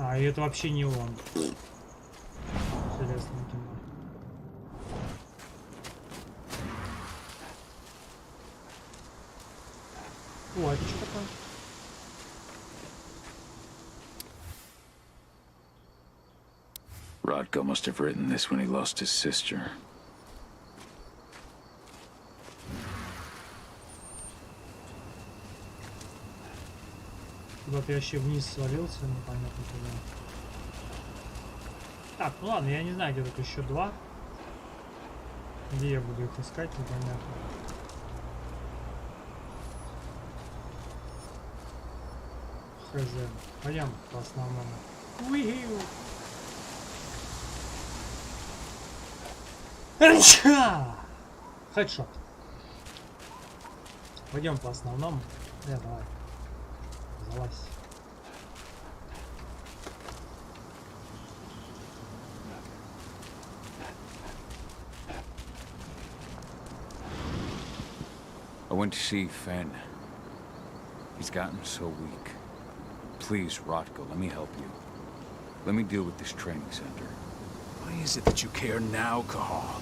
А, и это вообще не он. Интересно, кино. О, это что такое? Rodko must have written this when he lost his sister. Куда-то я вообще вниз свалился, непонятно куда. Так, ну ладно, я не знаю, где тут еще 2. Где я буду их искать, непонятно. Хз. Пойдем по основному. Хедшот. Пойдем по основному. Давай. Залазь. I went to see Fen. He's gotten so weak. Please, Rodko, let me help you. Let me deal with this training center. Why is it that you care now, Cahal?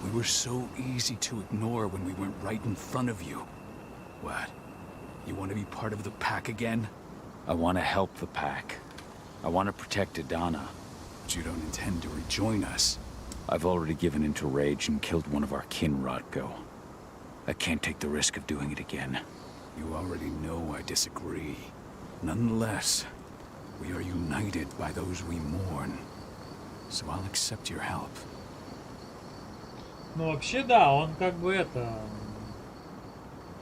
We were so easy to ignore when we weren't right in front of you. What? You want to be part of the pack again? I want to help the pack. I want to protect Adana. But you don't intend to rejoin us. I've already given in to rage and killed one of our kin, Rodko. I can't take the risk of doing it again. You already know I disagree. Nonetheless, we are united by those we mourn. So I'll accept your help. Ну вообще да, он как бы это...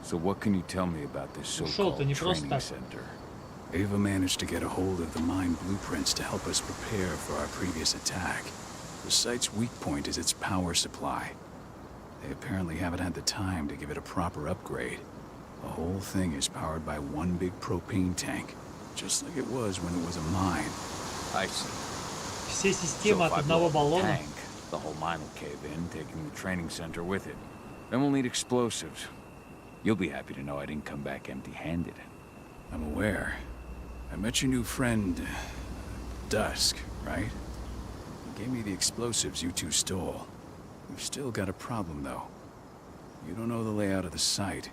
So what can you tell me about this so-called training center? Ava managed to get a hold of the mine blueprints to help us prepare for our previous attack. The site's weak point is its power supply. They apparently haven't had the time to give it a proper upgrade. The whole thing is powered by one big propane tank, just like it was when it was a mine. I see. все системы от одного баллона. The whole mine will cave in, taking the training center with it. Then we'll need explosives. You'll be happy to know I didn't come back empty-handed. I'm aware. I met your new friend, Dusk, right? He gave me the explosives you two stole. We've still got a problem, though. You don't know the layout of the site,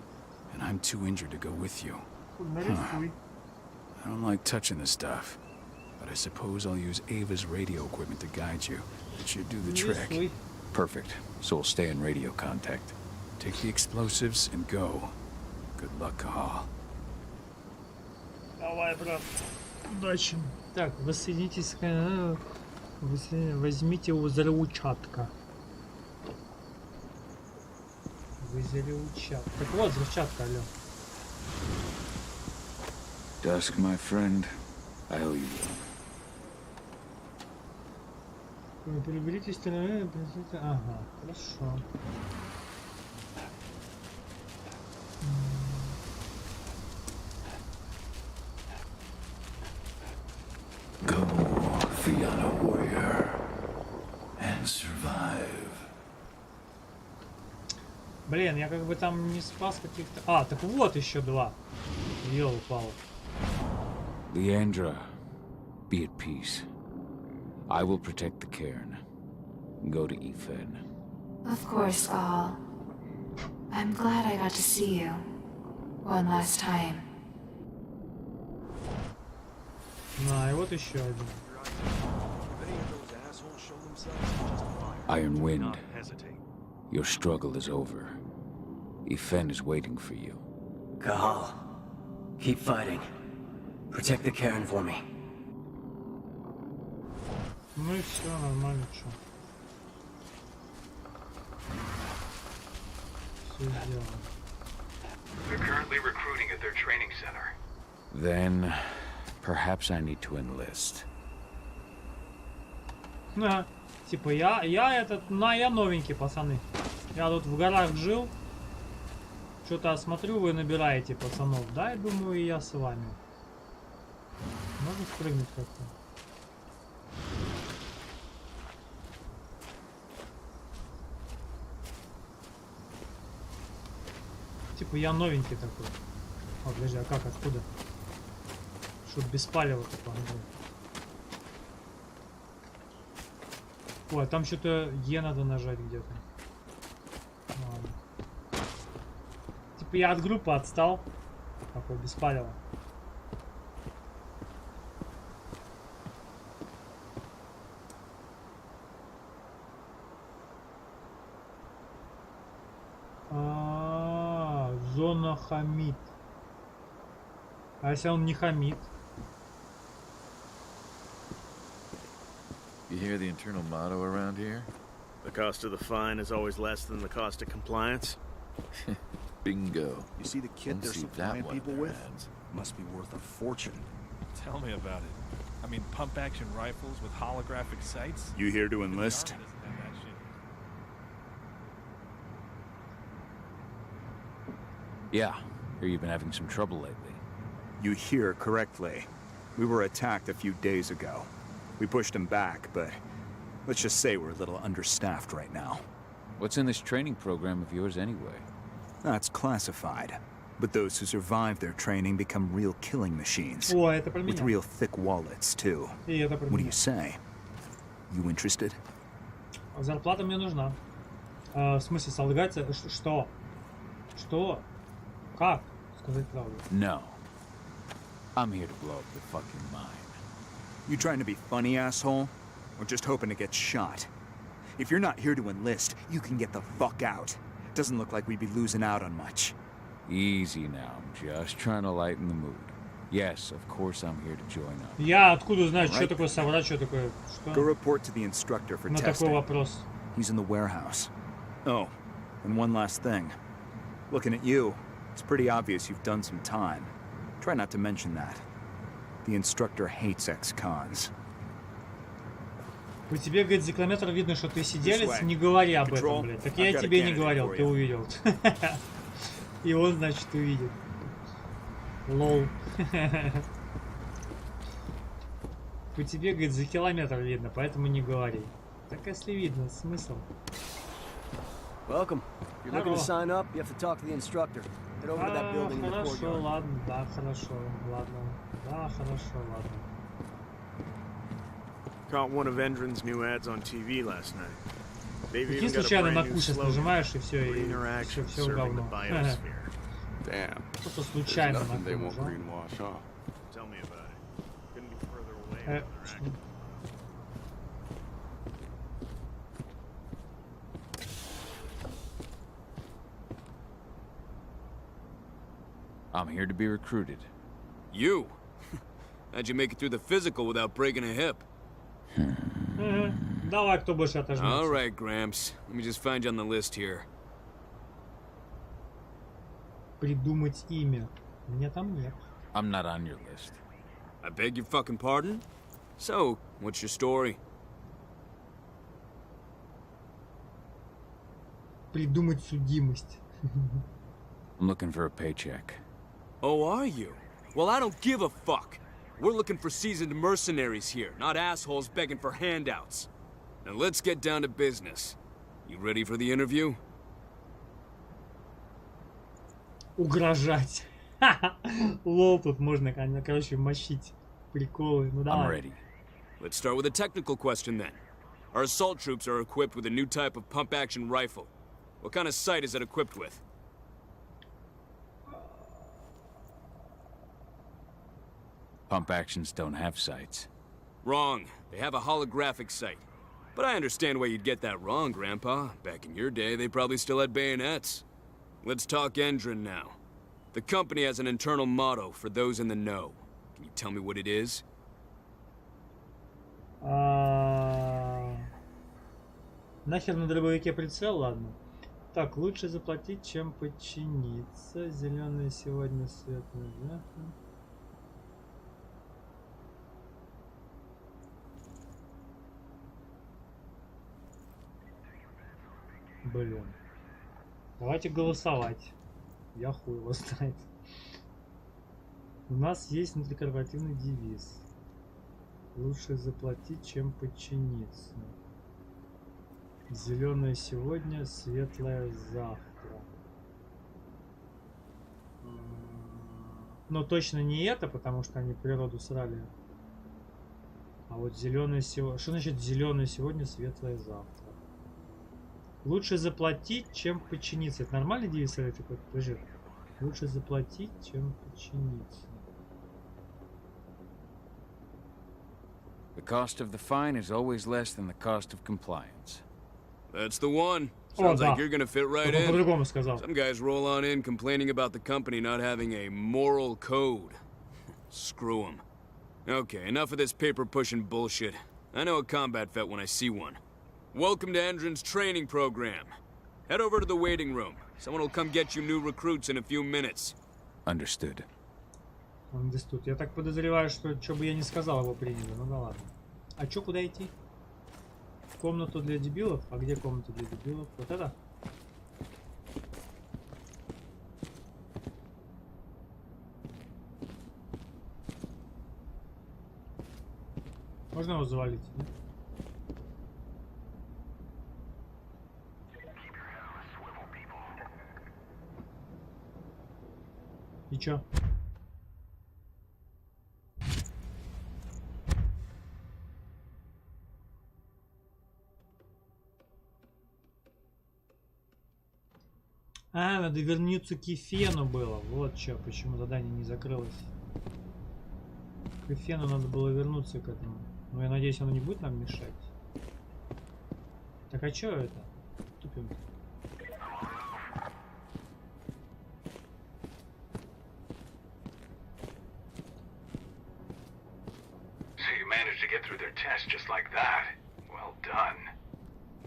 and I'm too injured to go with you. Huh. I don't like touching the stuff, but I suppose I'll use Ava's radio equipment to guide you. It should do the trick. Perfect. So we'll stay in radio contact. Take the explosives and go. Good luck, Cahal. Давай, брат. Удачи. Так, воссоединитесь с каналом. Возьмите взрывчатка. Взрывчатка. Так вот, взрывчатка, алло. Dusk, my friend, I owe you one. Приберите стороны, ага, хорошо. Go, Fianna warrior, and survive. Блин, я как бы там не спас каких-то... А, так вот еще два. Ёлы-палы. Leandra, be at peace. I will protect the cairn. Go to Efen. Of course, Gal. I'm glad I got to see you. One last time. На, и вот еще один. Iron Wind, your struggle is over. Efen is waiting for you. Gal, keep fighting. Protect the cairn for me. Ну и все, нормально, что. Все сделано. They're currently recruiting at their training center. Then, perhaps I need to enlist. На, типа я новенький, пацаны. Я тут в горах жил. Что-то смотрю, вы набираете пацанов. Да, я думаю, и я с вами. Можно спрыгнуть как-то? Типа я новенький такой. О, подожди, а как, откуда? Чтоб без палева-то погнал. Ой, а там что-то Е надо нажать где-то. Ладно. Типа я от группы отстал. Такой без палева. Зона хамит. А если он не хамит? You hear the internal motto around here? The cost of the fine is always less than the cost of compliance. Bingo. You see the kit they're supplying people with? Must be worth a fortune. Tell me about it. I mean, pump-action rifles with holographic sights? You here to enlist? Yeah, hear you've been having some trouble lately. You hear correctly. We were attacked a few days ago. We pushed them back, but let's just say we're a little understaffed right now. What's in this training program of yours anyway? That's classified. But those who survive their training become real killing machines. О, это про with меня. real thick wallets, too. И это про What do меня. you say? You interested? Зарплата мне нужна. В смысле, солгать? Что? Что? Как? Сказать правду. No. I'm here to blow up the fucking mine. You trying to be funny, asshole? Or just hoping to get shot? If you're not here to enlist, you can get the fuck out. Doesn't look like we'd be losing out on much. Easy now, I'm just trying to lighten the mood. Yes, of course I'm here to join up. Я откуда знаю, что такое соврать, что такое... Go Что? report to the instructor for На такой testing. вопрос. He's in the warehouse. Oh, and one last thing. Looking at you, it's pretty obvious you've done some time. Try not to mention that. The instructor hates ex-cons. По тебе, говорит, декламатор видно, что ты сиделец, не говори об этом, блядь. Так я тебе не говорил, ты увидел. И он, значит, увидел. Лол. По тебе, говорит, за километр видно, поэтому не говори. Так если видно, смысл. Welcome. If you're looking to sign up, you have to talk to the instructor. Head over to that building in the Хорошо, courtyard. ладно, да, хорошо, ладно. Да, хорошо, ладно. Caught one of Endron's new ads on TV last night. They've Прикинь, even got a случайно на brand new куш slogan. нажимаешь и все, и Interaction все serving the говно. biosphere. Damn. Просто случайно There's nothing they won't нажал. greenwash, huh? Tell me about it. Couldn't be further away. I'm here to be recruited. You? How'd you make it through the physical without breaking a hip? Давай, кто больше отожмется. All right, Gramps. Let me just find you on the list here. Придумать имя. Меня там нет. I'm not on your list. I beg your fucking pardon? So, what's your story? Придумать судимость. I'm looking for a paycheck. Oh, are you? Well, I don't give a fuck. We're looking for seasoned mercenaries here, not assholes begging for handouts. Now let's get down to business. You ready for the interview? Угрожать. Лол, тут можно, короче, мочить приколы. Ну I'm давай. ready. Let's start with a technical question then. Our assault troops are equipped with a new type of pump-action rifle. What kind of sight is it equipped with? Pump actions don't have sights. Wrong. They have a holographic sight. But I understand why you'd get that wrong, Grandpa. Back in your day, they probably still had bayonets. Let's talk Endron now. The company has an internal motto for those in the know. Can you tell me what it is? Нахер на дробовике прицел, ладно. Так, лучше заплатить, чем подчиниться. Зеленый сегодня, светлый, да? Блин. Давайте голосовать. Я хуй его знает. У нас есть внутрикорпоративный девиз. Лучше заплатить, чем подчиниться. Зеленое сегодня, светлое завтра. Но точно не это, потому что они природу срали. А вот зеленое сегодня... Что значит зеленое сегодня, светлое завтра? Лучше заплатить, чем подчиниться. Это нормальный девиз или такой? Подожди. Лучше заплатить, чем подчиниться. The cost of the fine is always less than the cost of compliance. That's the one. Sounds like you're gonna fit right in. По-другому сказал. Some guys roll on in complaining about the company not having a moral code. Screw them. Okay, enough of this paper-pushing bullshit. I know a combat vet when I see one. Welcome to Endron's training program. Head over to the waiting room. Someone will come get you new recruits in a few minutes. Understood. Understood. Я так подозреваю, что бы я не сказал, его приняли. Ну да ладно. А чё, куда идти? В комнату для дебилов? А где комната для дебилов? Вот это? Можно его завалить? Нет? И чё? А, надо вернуться к Эфену было. Вот чё, почему задание не закрылось. К Эфену надо было вернуться к этому. Но я надеюсь, оно не будет нам мешать. Так а чё это? Тупим. So you managed to get through their test just like that. Well done.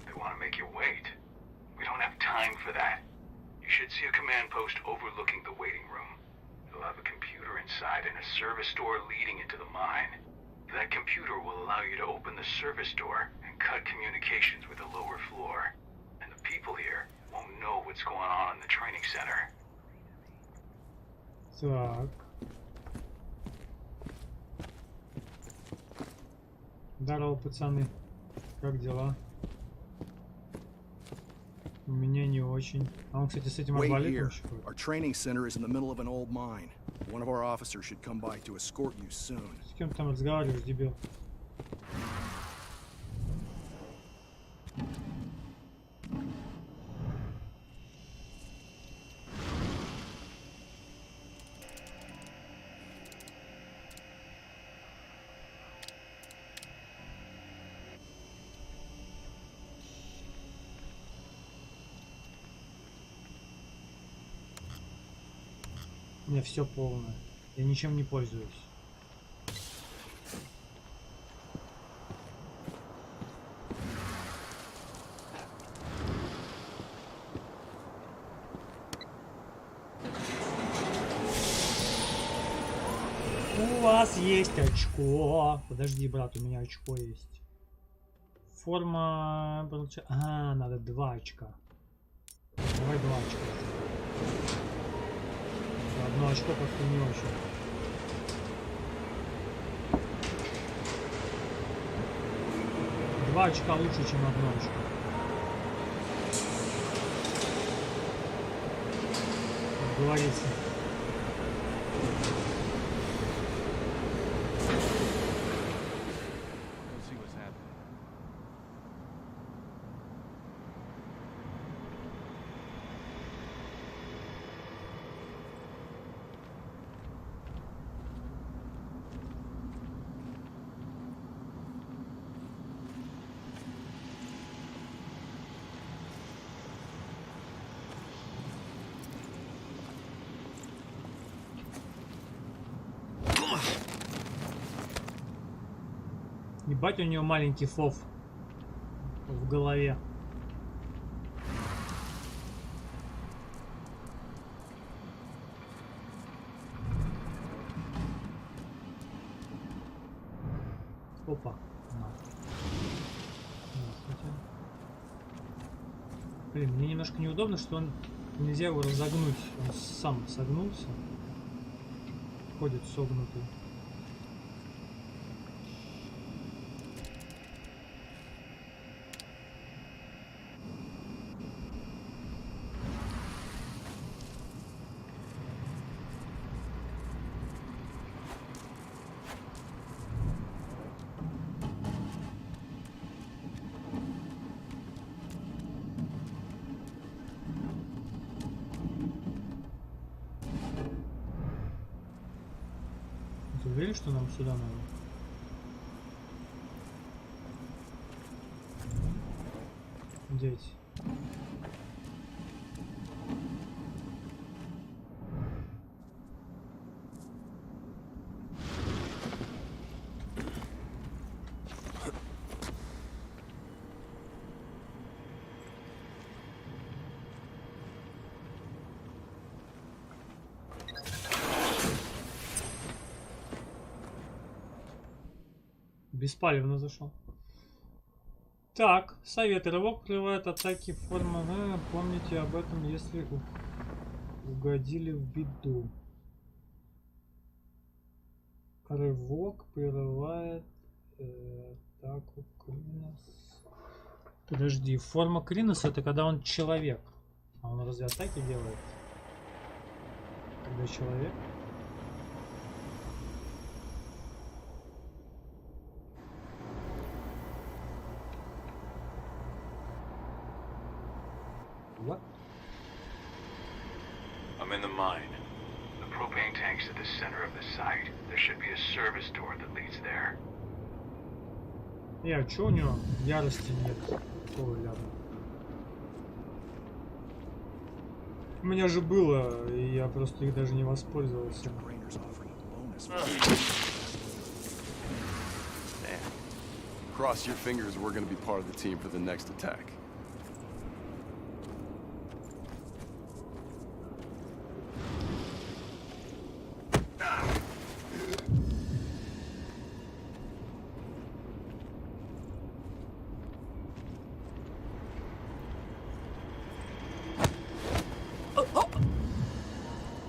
They want to make you wait. We don't have time for that. You should see a command post overlooking the waiting room. It'll have a computer inside and a service door leading into the mine. That computer will allow you to open the service door and cut communications with the lower floor. And the people here won't know what's going on in the training center. Так. Здорово, пацаны. Как дела? У меня не очень. А он, кстати, с этим арбалетом. Our training center is in the middle of an old mine. One of our officers should come by to escort you soon. С кем ты там разговариваешь, дебил? У меня все полное. Я ничем не пользуюсь. У вас есть очко. Подожди, брат, у меня очко есть. Форма... А, надо 2 очка. Давай 2 очка. Одно очко как-то не очень. Два очка лучше, чем одно очко. Как говорится. Ебать, у нее маленький фов в голове. Опа. Блин, мне немножко неудобно, что он нельзя его разогнуть. Он сам согнулся. Ходит согнутый. Ты уверен, что нам сюда надо? Деть. Беспалевно зашел. Так, советы. Рывок прерывает атаки формы. Помните об этом, если угодили в беду. Рывок прерывает атаку Кринос. Подожди, форма Кринос это когда он человек. А он разве атаки делает? Когда человек? What? I'm in the mine. The propane tank's at the center of the site. There should be a service door that leads there. А чё у него ярости нет? Какого ляда? У меня же было, и я просто их даже не воспользовался. Cross your fingers, we're going to be part of the team for the next attack.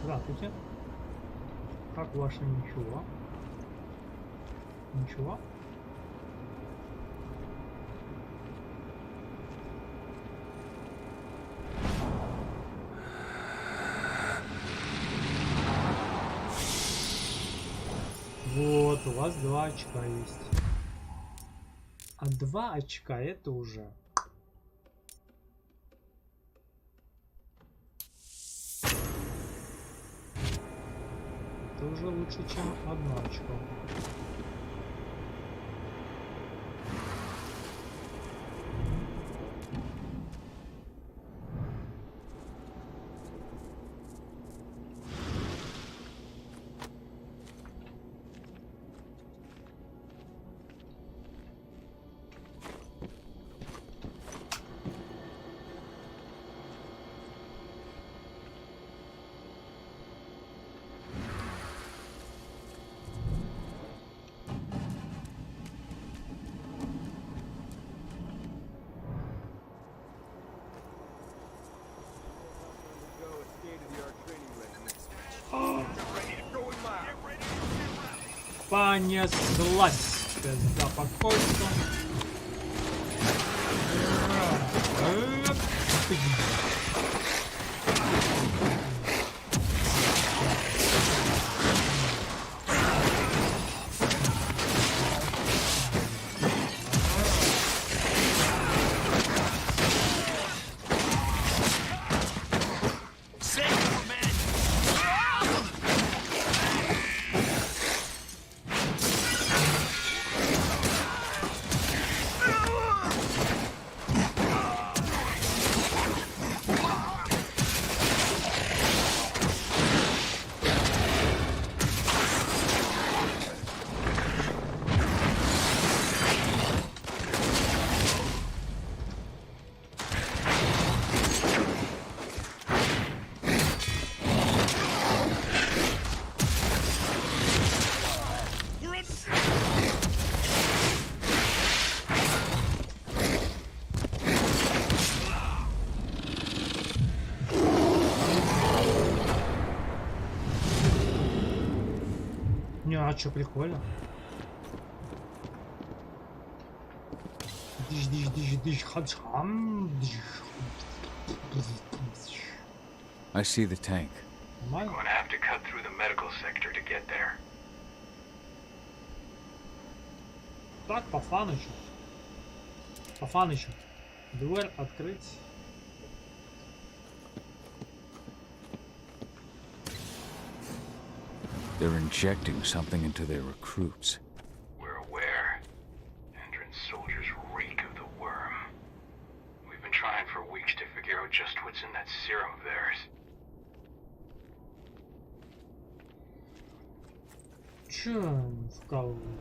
Здравствуйте. Как ваше ничего? Ничего? вот у вас 2 очка есть. А 2 очка это уже. Это уже лучше, чем 1 очко. Понеслась. Пизда по кольцам. А чё, прикольно? I see the tank. Going to have to cut through the medical sector to get there. Так, по фанычу. По фанычу. Дверь открыть. They're injecting something into their recruits. We're aware. Endron's soldiers reek of the worm. We've been trying for weeks to figure out just what's in that serum of theirs. Чё вкалывают?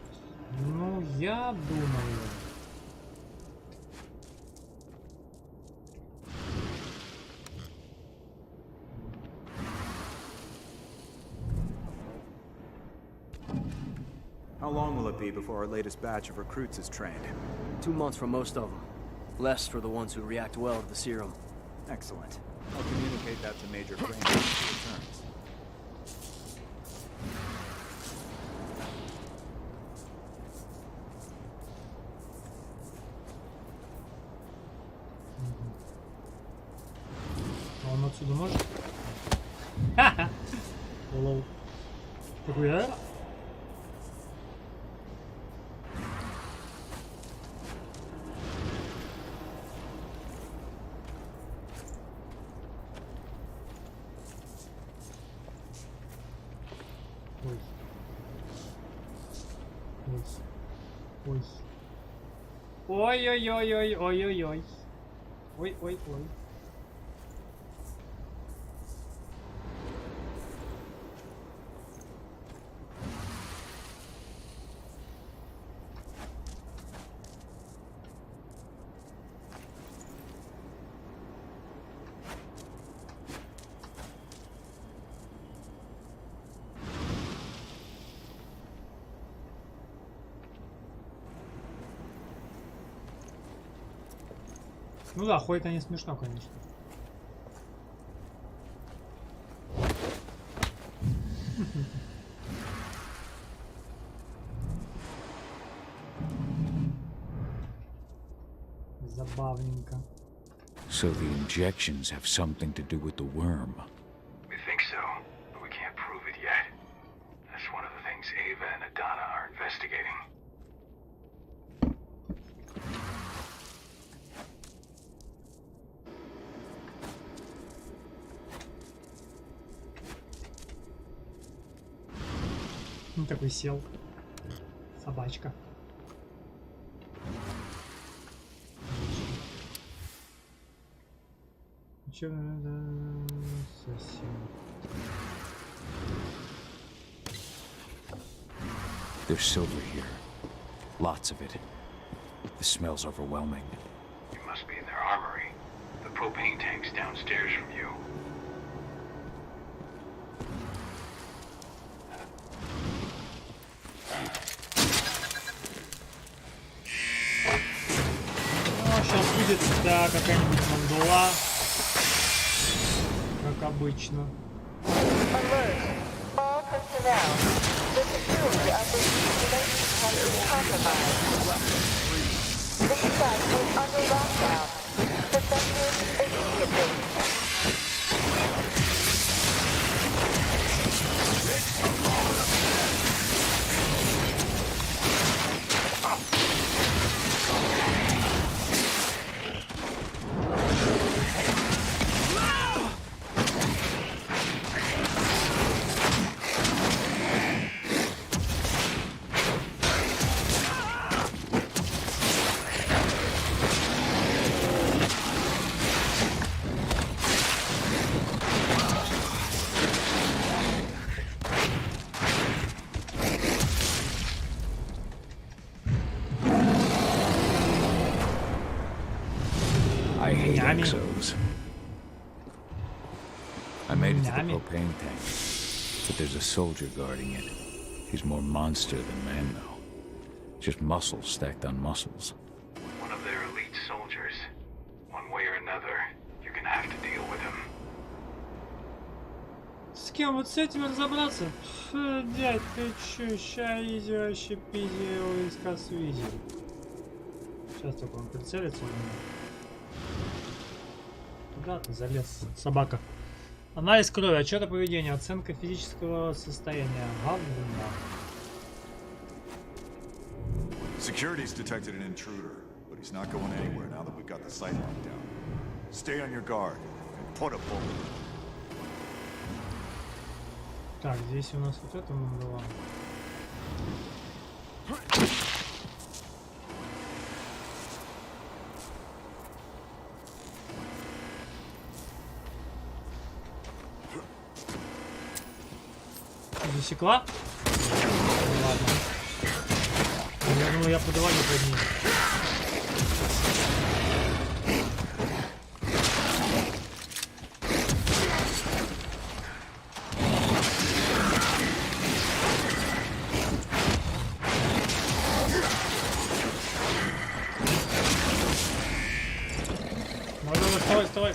Ну, я думаю... How long will it be before our latest batch of recruits is trained? 2 months for most of them. Less for the ones who react well to the serum. Excellent. I'll communicate that to Major Crane when he returns. А он отсюда может? Ха-ха! Лол. Такой, а? Ой-ой-ой-ой-ой-ой-ой. Ой-ой-ой. Ну да, ходит они смешно, конечно. Забавненько. So the injections have something to do with the worm. We think so, but we can't prove it yet. That's one of the things Ava and Adana are investigating. Ну такой сел. Собачка. Чё совсем. There's silver here. Lots of it. The smell's overwhelming. You must be in their armory. The propane tank's downstairs from you. Ну, сейчас будет, да, какая-нибудь мандула. Как обычно. All personnel, the security of this installation has been compromised. This site is under lockdown. Defenders immediately. I hate exos. I made it to the propane tank, but there's a soldier guarding it. He's more monster than man, though. Just muscles stacked on muscles. One of their elite soldiers. One way or another, you're gonna have to deal with him. С кем вот с этим разобраться? Фу, дядь, ты чё, ща изи вообще пизи войска свизи. Сейчас только он прицелится у меня. Куда ты залез, собака? Анализ крови, отчет о поведении, оценка физического состояния. Говно. Security's detected an intruder, but he's not going anywhere now that we've got the site locked down. Stay on your guard and put a bullet. Так, здесь у нас вот это было. Засекла? Ну, ладно. Я думаю, я подаваю под ним. Давай, вставай.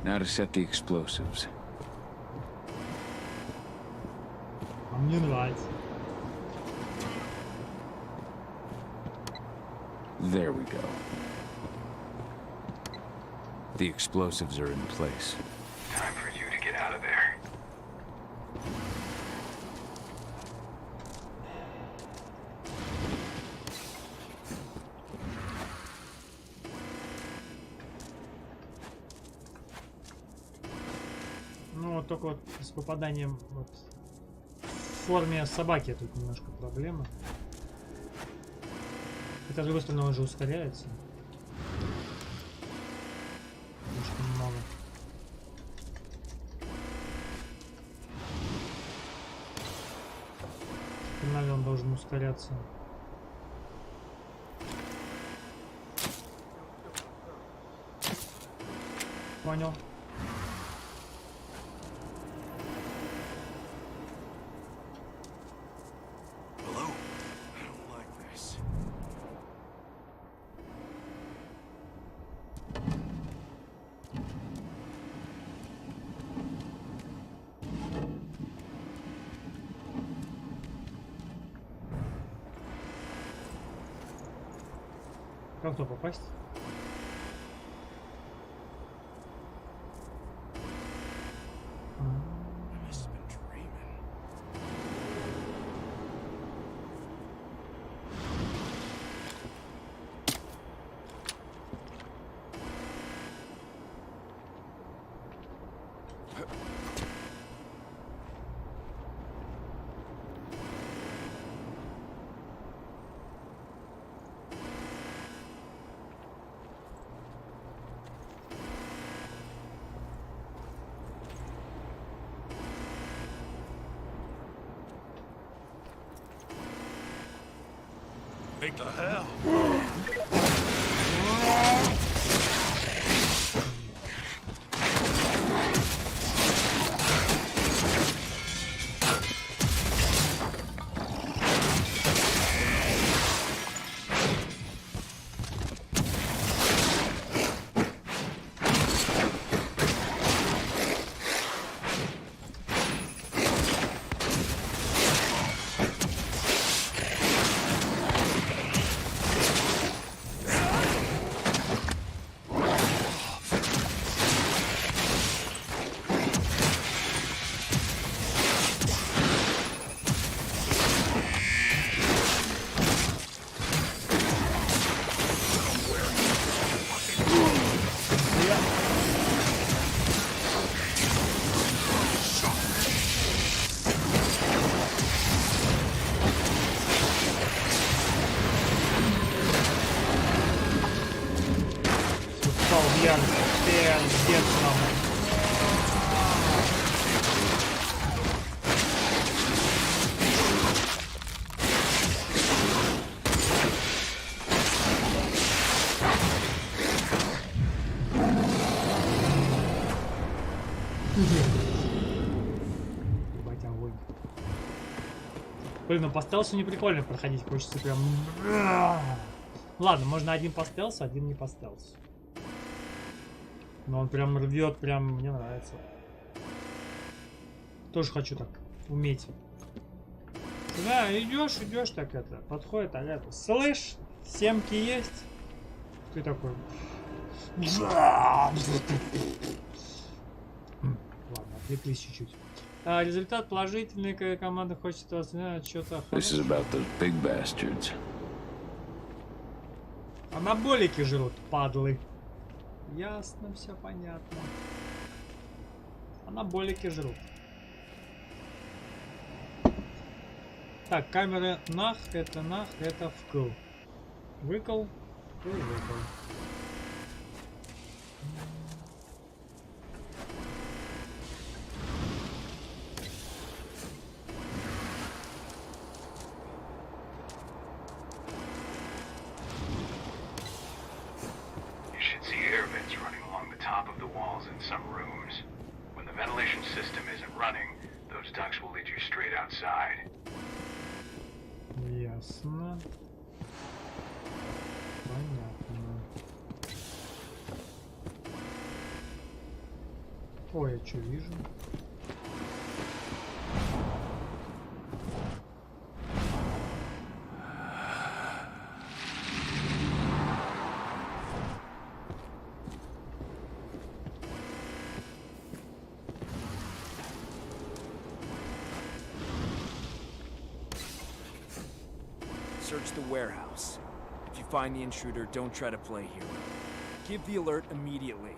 Now to set the explosives. А мне нравится. There we go. The explosives are in place. Time for you to get out of there. Только вот с попаданием вот в форме собаки тут немножко проблема. Хотя с другой стороны он же ускоряется. Слишком много. Финально он должен ускоряться. Как туда попасть? What the hell? Блин, ну по стелсу не прикольно проходить, хочется прям... Ладно, можно один по стелсу, один не по стелсу. Но он прям рвет, прям мне нравится. Тоже хочу так уметь. Да, идешь так это, подходит, а это, слышь, семки есть? Ты такой... Ладно, отвлеклись чуть-чуть. Результат положительный, команда хочет что-то. This is about those big bastards. Анаболики жрут, падлы. Ясно, все понятно. Анаболики жрут. Так, камера нах, это вкл. Выкл, и выкл. Ясно. Понятно. Ой, я что вижу? Search the warehouse. If you find the intruder, don't try to play hero. Give the alert immediately.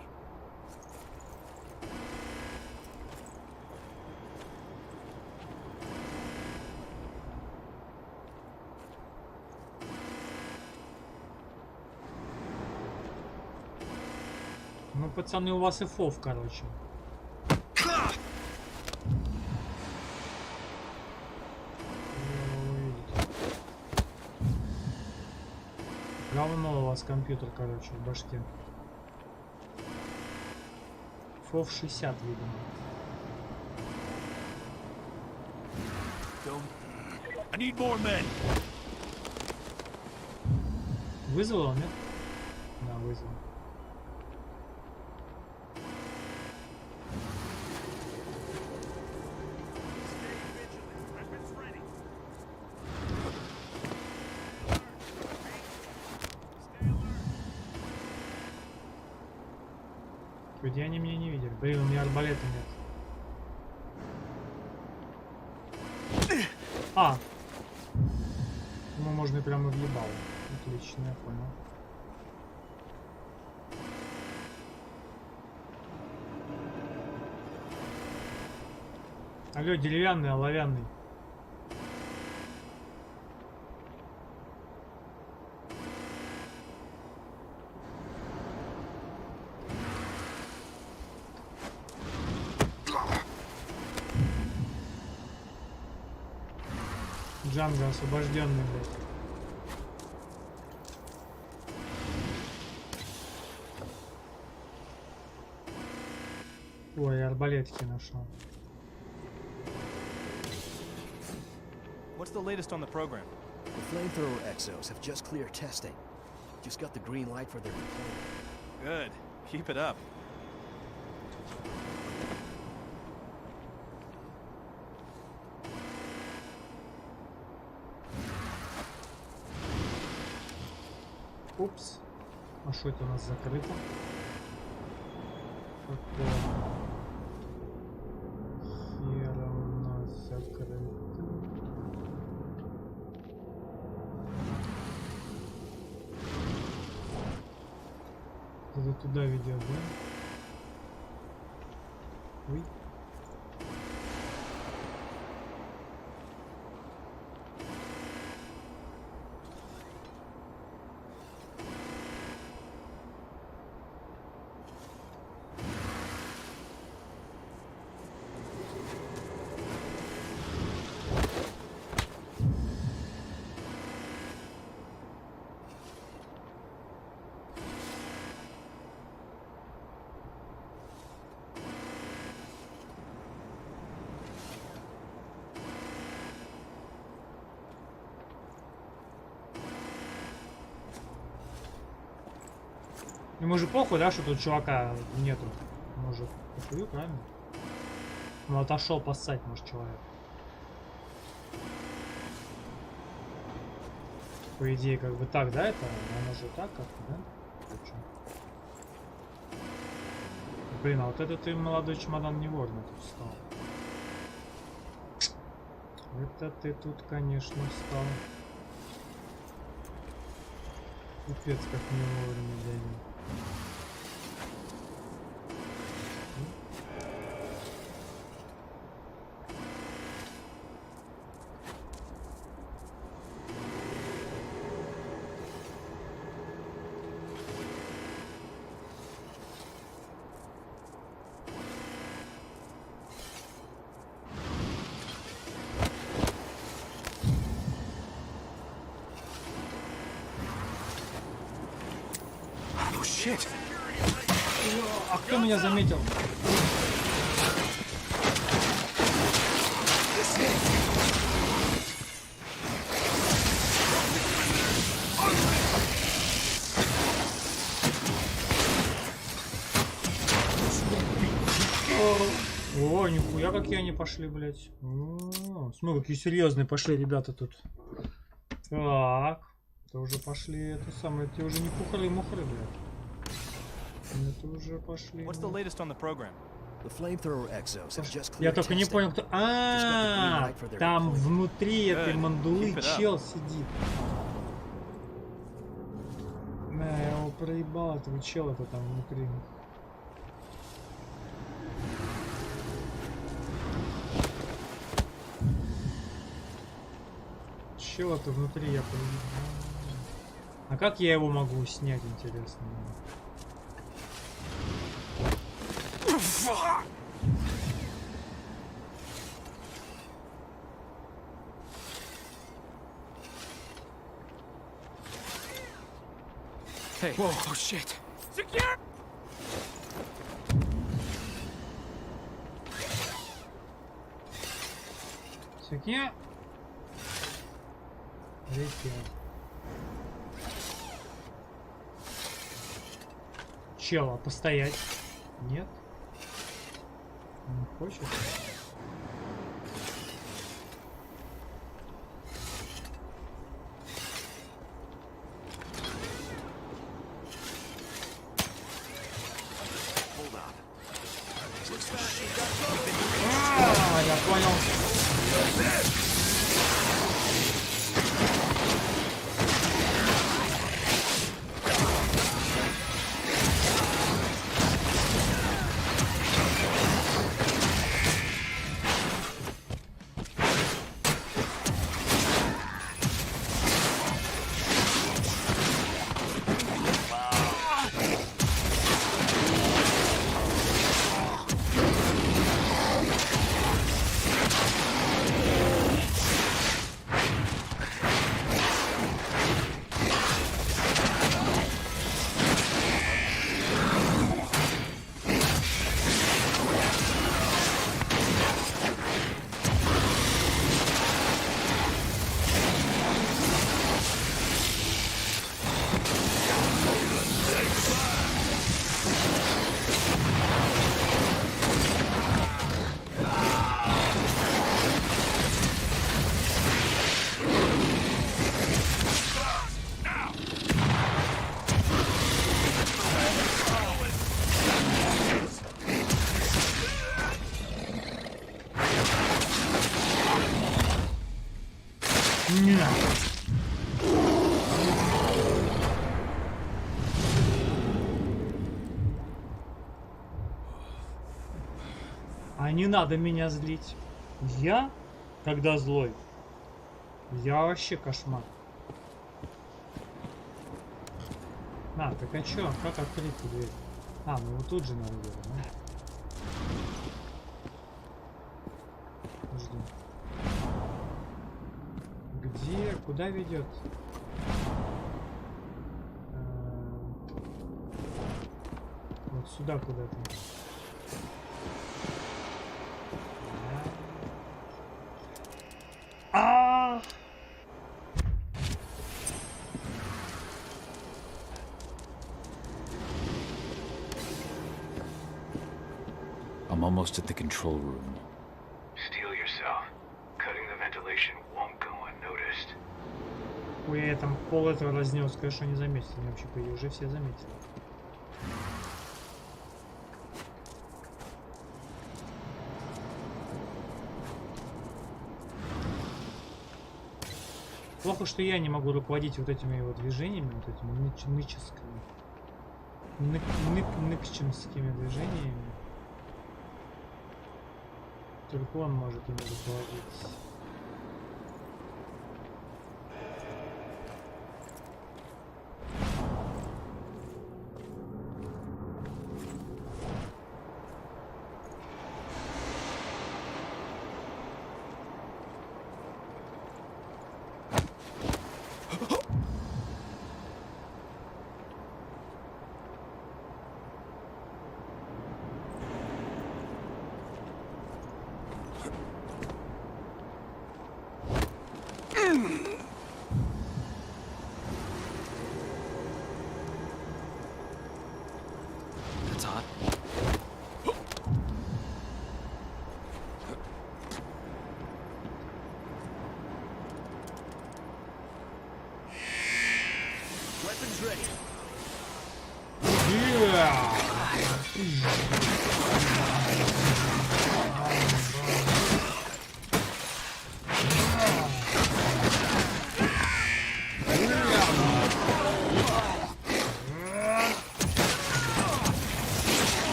Ну, пацаны, у вас и фов, короче. Говно у вас компьютер, короче, в башке. Фов 60, видимо. I need more men. Вызвал он, нет? Да, вызвал. Где они меня не видели? Блин, у меня арбалета нет. А! Ему можно прямо въебало. Отлично, я понял. Алло, деревянный, оловянный. Джанго освобожденный, блядь. Ой, арбалетки нашел. What's the latest on the program? The flamethrower exos have just cleared testing. Just got the green light for their deployment. Good. Keep it up. Упс. А что это у нас закрыто? Какого хера у нас закрыто? Это туда ведет, да? Ой. Ему же похуй, да, что тут чувака нету. Может, похуй, правильно? Ну, отошел поссать, может, человек. По идее, как бы так, да, это? Оно же так как-то, да? Блин, а вот этот и молодой чемодан не вовремя тут встал. Это ты тут, конечно, встал. Пипец, как не вовремя, блин. А кто меня заметил? О, нихуя какие они пошли, блядь. Смотри, какие серьезные пошли ребята тут. Так, это уже пошли, это самое, это уже не пухали-мухали, блядь. Это уже пошли. Я только не понял, кто... Там внутри этой мандулы чел сидит. Я его проебал, этого чела-то там внутри. Чела-то внутри я проебал. А как я его могу снять, интересно? Hey. Whoa, oh shit. Secure! Secure? Чела, постоять? Нет? Не хочет? Hold on. понял. А не надо меня злить. Я, когда злой, я вообще кошмар. А, так а чё? Как открыть дверь? А, ну вот тут же надо делать, да? Жду. Где? Куда ведет? Вот сюда куда-то. I'm almost at the control room. Steel yourself. Cutting the ventilation won't go unnoticed. Ой, я там пол этого разнес, конечно, не заметили. Они вообще, по идее, уже все заметили. Плохо, что я не могу руководить вот этими его движениями, вот этими ныкчемскими движениями. Только он может ими руководить.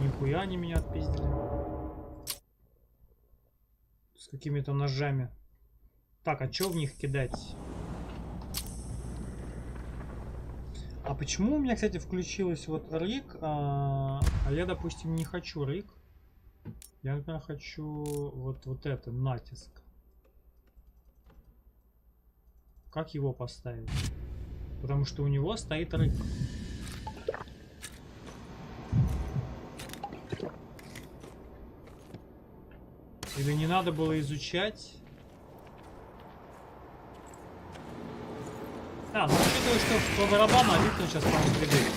Нихуя они меня отпиздили. С какими-то ножами. Так, а чё в них кидать? А почему у меня, кстати, включилась вот рыг, а я, допустим, не хочу рыг. Я, например, хочу вот это, натиск. Как его поставить? Потому что у него стоит рыг. Или не надо было изучать? А, ну учитывая, что по барабану Виктор сейчас, по-моему, придет.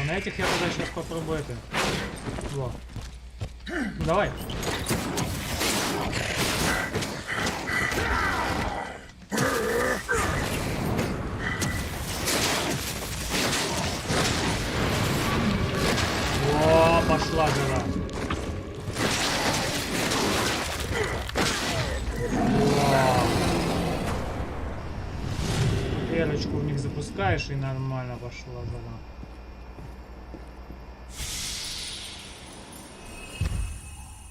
Этих я тогда сейчас попробую это. Во. Давай. О, пошла жара. Перочку в них запускаешь и нормально пошла жара.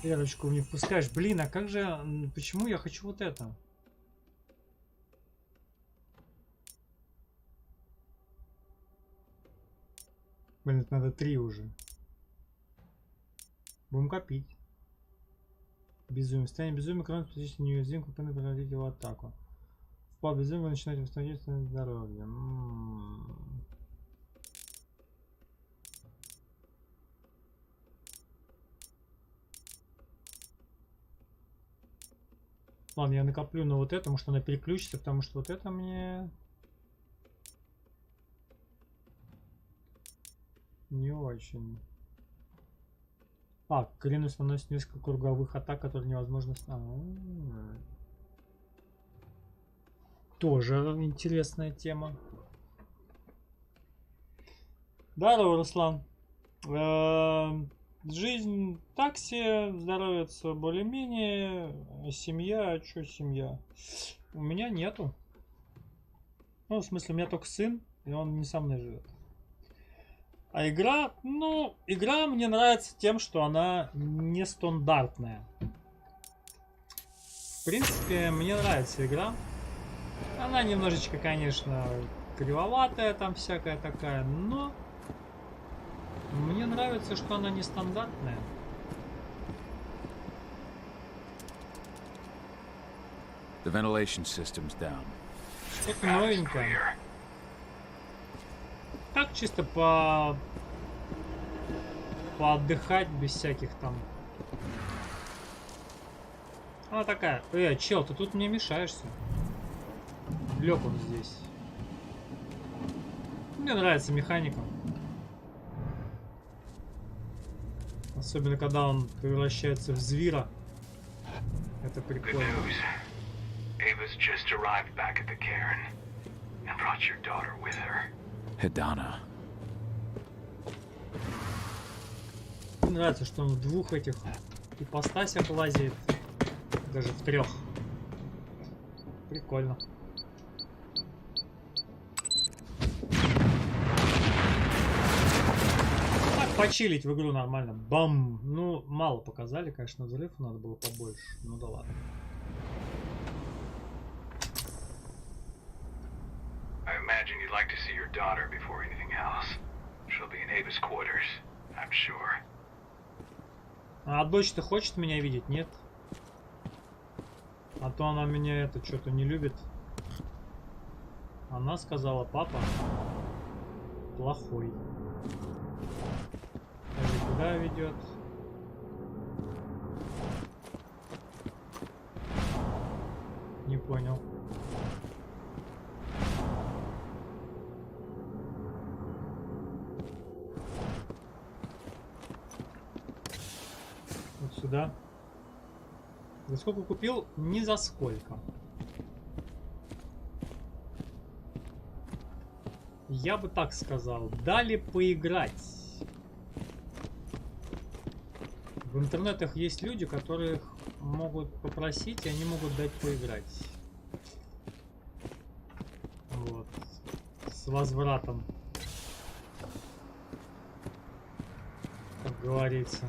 Перочку в них пускаешь. Блин, а как же... Почему я хочу вот это? Блин, это надо 3 уже. Будем копить. Безумие. Состояние безумия, кроме специфически неуязвим, как вы проводите его атаку. Впал безумие, вы начинаете восстановить свое здоровье. Ладно, я накоплю на вот это, может она переключится, потому что вот это мне не очень. А, клянусь, наносит несколько круговых атак, которые невозможно снять. Тоже интересная тема. Здорово, Руслан. Жизнь так себе, здоровится более-менее. Семья, что семья? У меня нету. Ну, в смысле, у меня только сын, и он не со мной живет. А игра, ну, игра мне нравится тем, что она нестандартная. В принципе, мне нравится игра. Она немножечко, конечно, кривоватая, там всякая такая, но... Мне нравится, что она нестандартная. The ventilation system's down. Что-то новенькое. Так чисто поотдыхать без всяких там. Она такая. Чел, ты тут мне мешаешься. Лег он здесь. Мне нравится механика. Особенно, когда он превращается в звера. Это прикольно. Мне нравится, что он в 2 этих ипостасях лазит. Даже в 3. Прикольно. Почилить в игру нормально. Бам! Ну, мало показали, конечно, взрыв надо было побольше. Ну да ладно. I imagine you'd like to see your daughter before anything else. She'll be in Ava's quarters, I'm sure. А дочь-то хочет меня видеть, нет? А то она меня это что-то не любит. Она сказала, папа плохой. Куда ведет? Не понял. Вот сюда. За сколько купил? Ни за сколько. Я бы так сказал. Дали поиграть. В интернетах есть люди, которых могут попросить, и они могут дать поиграть. Вот. С возвратом. Как говорится.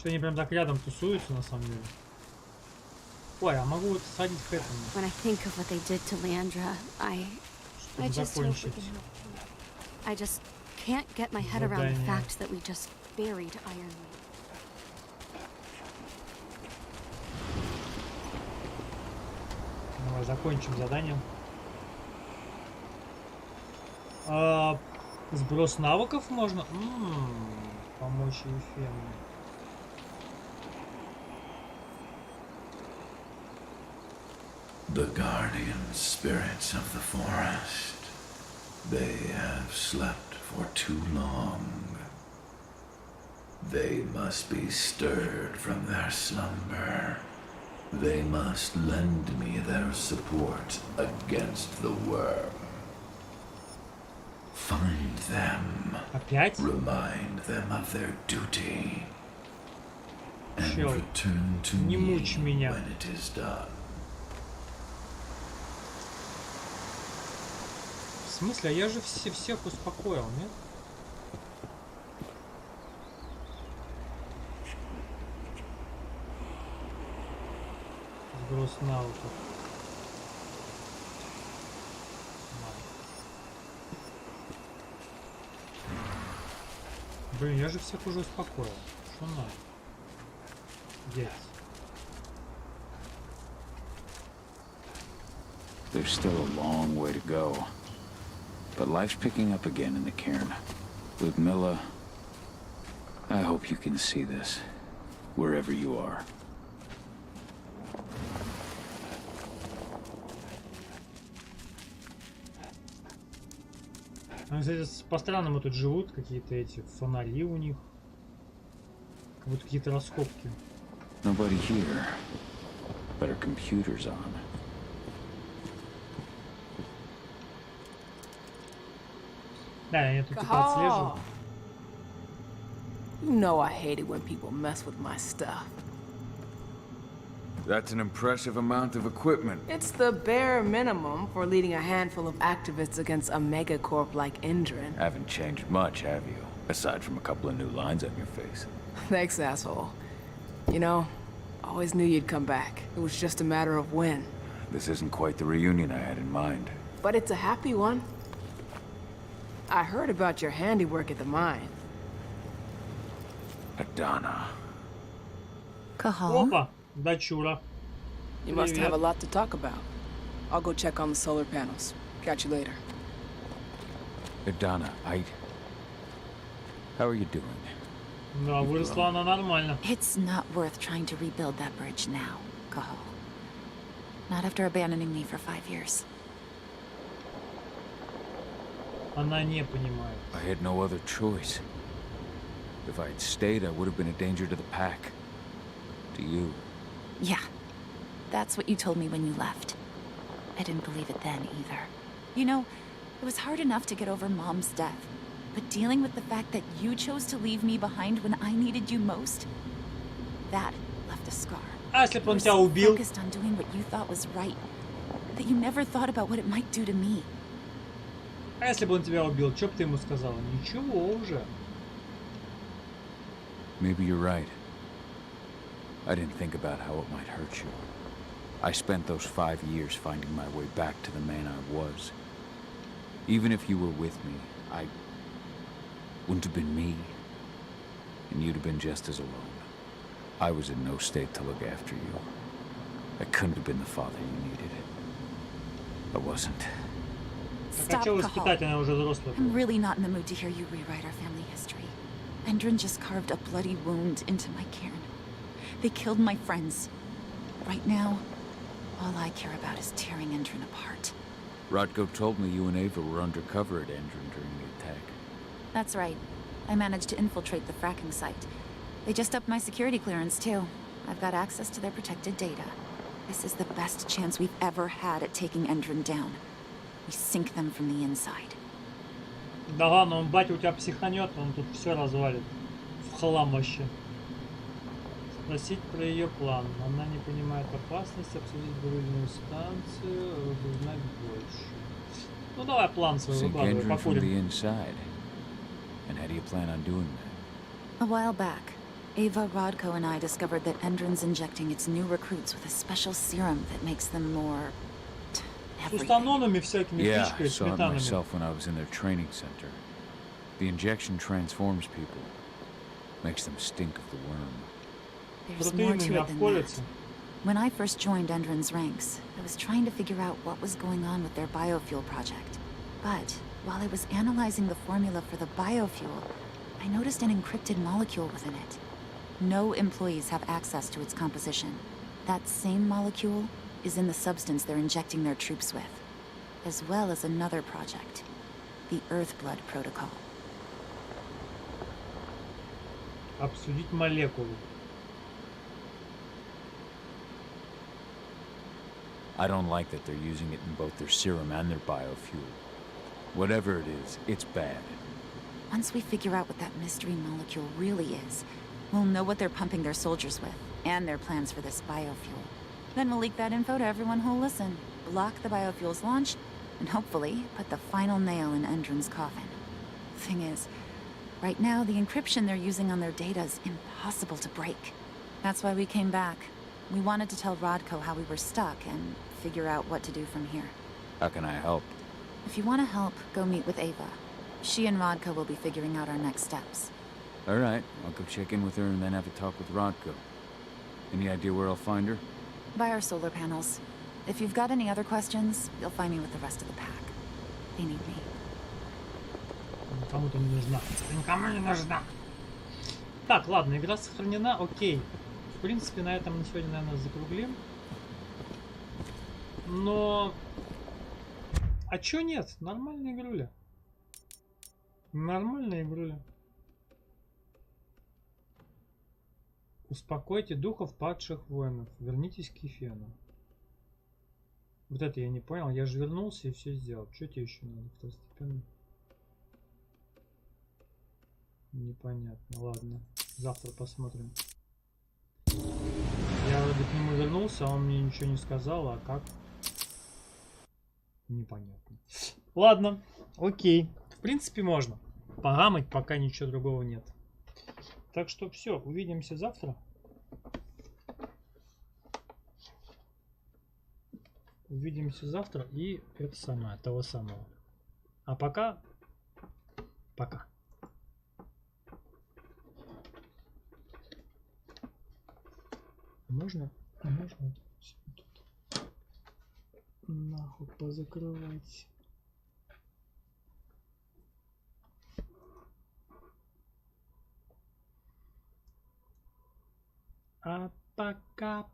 Что они прям так рядом тусуются на самом деле. Ой, а могу вот сходить к этому. When I think of what they did to Leandra, I just hope we can help. I just can't get my head around the fact that we just buried Ironwood. Давай закончим задание. Сброс навыков можно? Помочь Ефему. The guardian spirits of the forest. They have slept for too long. They must be stirred from their slumber. They must lend me their support against the worm. Find them. Опять? Remind them of their duty. And Чел, return to не me мучь меня. when it is done. В смысле? Я же всех успокоил, нет? Сброс навыков. Блин, я же всех уже успокоил. Что надо? Есть. There's still a long way to go. But life's picking up again in the cairn. Ludmilla, I hope you can see this, wherever you are. Кстати, по-странному тут живут какие-то эти фонари у них. Как будто какие-то раскопки. Nobody here, but our computer's on. Да, я тут типа отслеживаю. You know I hate it when people mess with my stuff. That's an impressive amount of equipment. It's the bare minimum for leading a handful of activists against a megacorp like Endrin. Haven't changed much, have you? Aside from a couple of new lines on your face. Thanks, asshole. You know, always knew you'd come back. It was just a matter of when. This isn't quite the reunion I had in mind. But it's a happy one. I heard about your handiwork at the mine. Adana. Cahal? Опа, дочура. You must have a lot to talk about. I'll go check on the solar panels. Catch you later. Adana, how are you doing? Да, выросла она нормально. It's not worth trying to rebuild that bridge now, Cahal. Not after abandoning me for 5 years. Она не понимает. I had no other choice. If I had stayed, I would have been a danger to the pack. To you. Yeah. That's what you told me when you left. I didn't believe it then either. You know, it was hard enough to get over Mom's death. But dealing with the fact that you chose to leave me behind when I needed you most, that left a scar. А если бы он тебя убил? Focused on doing what you thought was right, that you never thought about what it might do to me. А если бы он тебя убил, что бы ты ему сказала? Ничего уже. Maybe you're right. I didn't think about how it might hurt you. I spent those 5 years finding my way back to the man I was. Even if you were with me, I wouldn't have been me. And you'd have been just as alone. I was in no state to look after you. I couldn't have been the father you needed. I wasn't. Stop, Cahal. I'm really not in the mood to hear you rewrite our family history. Endrin just carved a bloody wound into my cairn. They killed my friends. Right now, all I care about is tearing Endrin apart. Rodko told me you and Ava were undercover at Endrin during the attack. That's right. I managed to infiltrate the fracking site. They just upped my security clearance, too. I've got access to their protected data. This is the best chance we've ever had at taking Endrin down. We sink them from the inside. Да ладно, он батя у тебя психанет, он тут все развалит. В хлам вообще. Спросить про ее план. Она не понимает опасности, обсудить бурильную станцию, узнать больше. Ну давай план свой выкладывай, покурим. And how do you plan on doing that? A while back, Ava, Rodko, and I discovered that Endron's injecting its new recruits with a special serum that makes them more... Yeah, I saw it myself when I was in their training center. The injection transforms people. Makes them stink of the worm. There's more to it than that. When I first joined Endron's ranks, I was trying to figure out what was going on with their biofuel project. But while I was analyzing the formula for the biofuel, I noticed an encrypted molecule within it. No employees have access to its composition. That same molecule is in the substance they're injecting their troops with, as well as another project, the Earthblood Protocol. Обсудить молекулу. I don't like that they're using it in both their serum and their biofuel. Whatever it is, it's bad. Once we figure out what that mystery molecule really is, we'll know what they're pumping their soldiers with, and their plans for this biofuel. Then we'll leak that info to everyone who'll listen, block the biofuel's launch, and hopefully put the final nail in Endron's coffin. Thing is, right now the encryption they're using on their data is impossible to break. That's why we came back. We wanted to tell Rodko how we were stuck and figure out what to do from here. How can I help? If you want to help, go meet with Ava. She and Rodko will be figuring out our next steps. All right, I'll go check in with her and then have a talk with Rodko. Any idea where I'll find her? By our solar panels. If you've got any other questions, you'll find me with the rest of the pack. They need me. Кому-то не нужна. Никому не нужна. Так, ладно, игра сохранена, окей. В принципе, на этом на сегодня, наверное, закруглим. Но... А чё нет? Нормальная игруля. Нормальная игруля. Успокойте духов падших воинов. Вернитесь к Ефену. Вот это я не понял. Я же вернулся и все сделал. Что тебе еще надо второстепенно? Непонятно. Ладно. Завтра посмотрим. Я вроде к нему вернулся, а он мне ничего не сказал. А как? Непонятно. Ладно. Окей. В принципе, можно погамать, пока ничего другого нет. Так что все, увидимся завтра. Увидимся завтра и это самое, того самого. А пока, пока. Можно тут нахуй позакрывать. А пока-пока.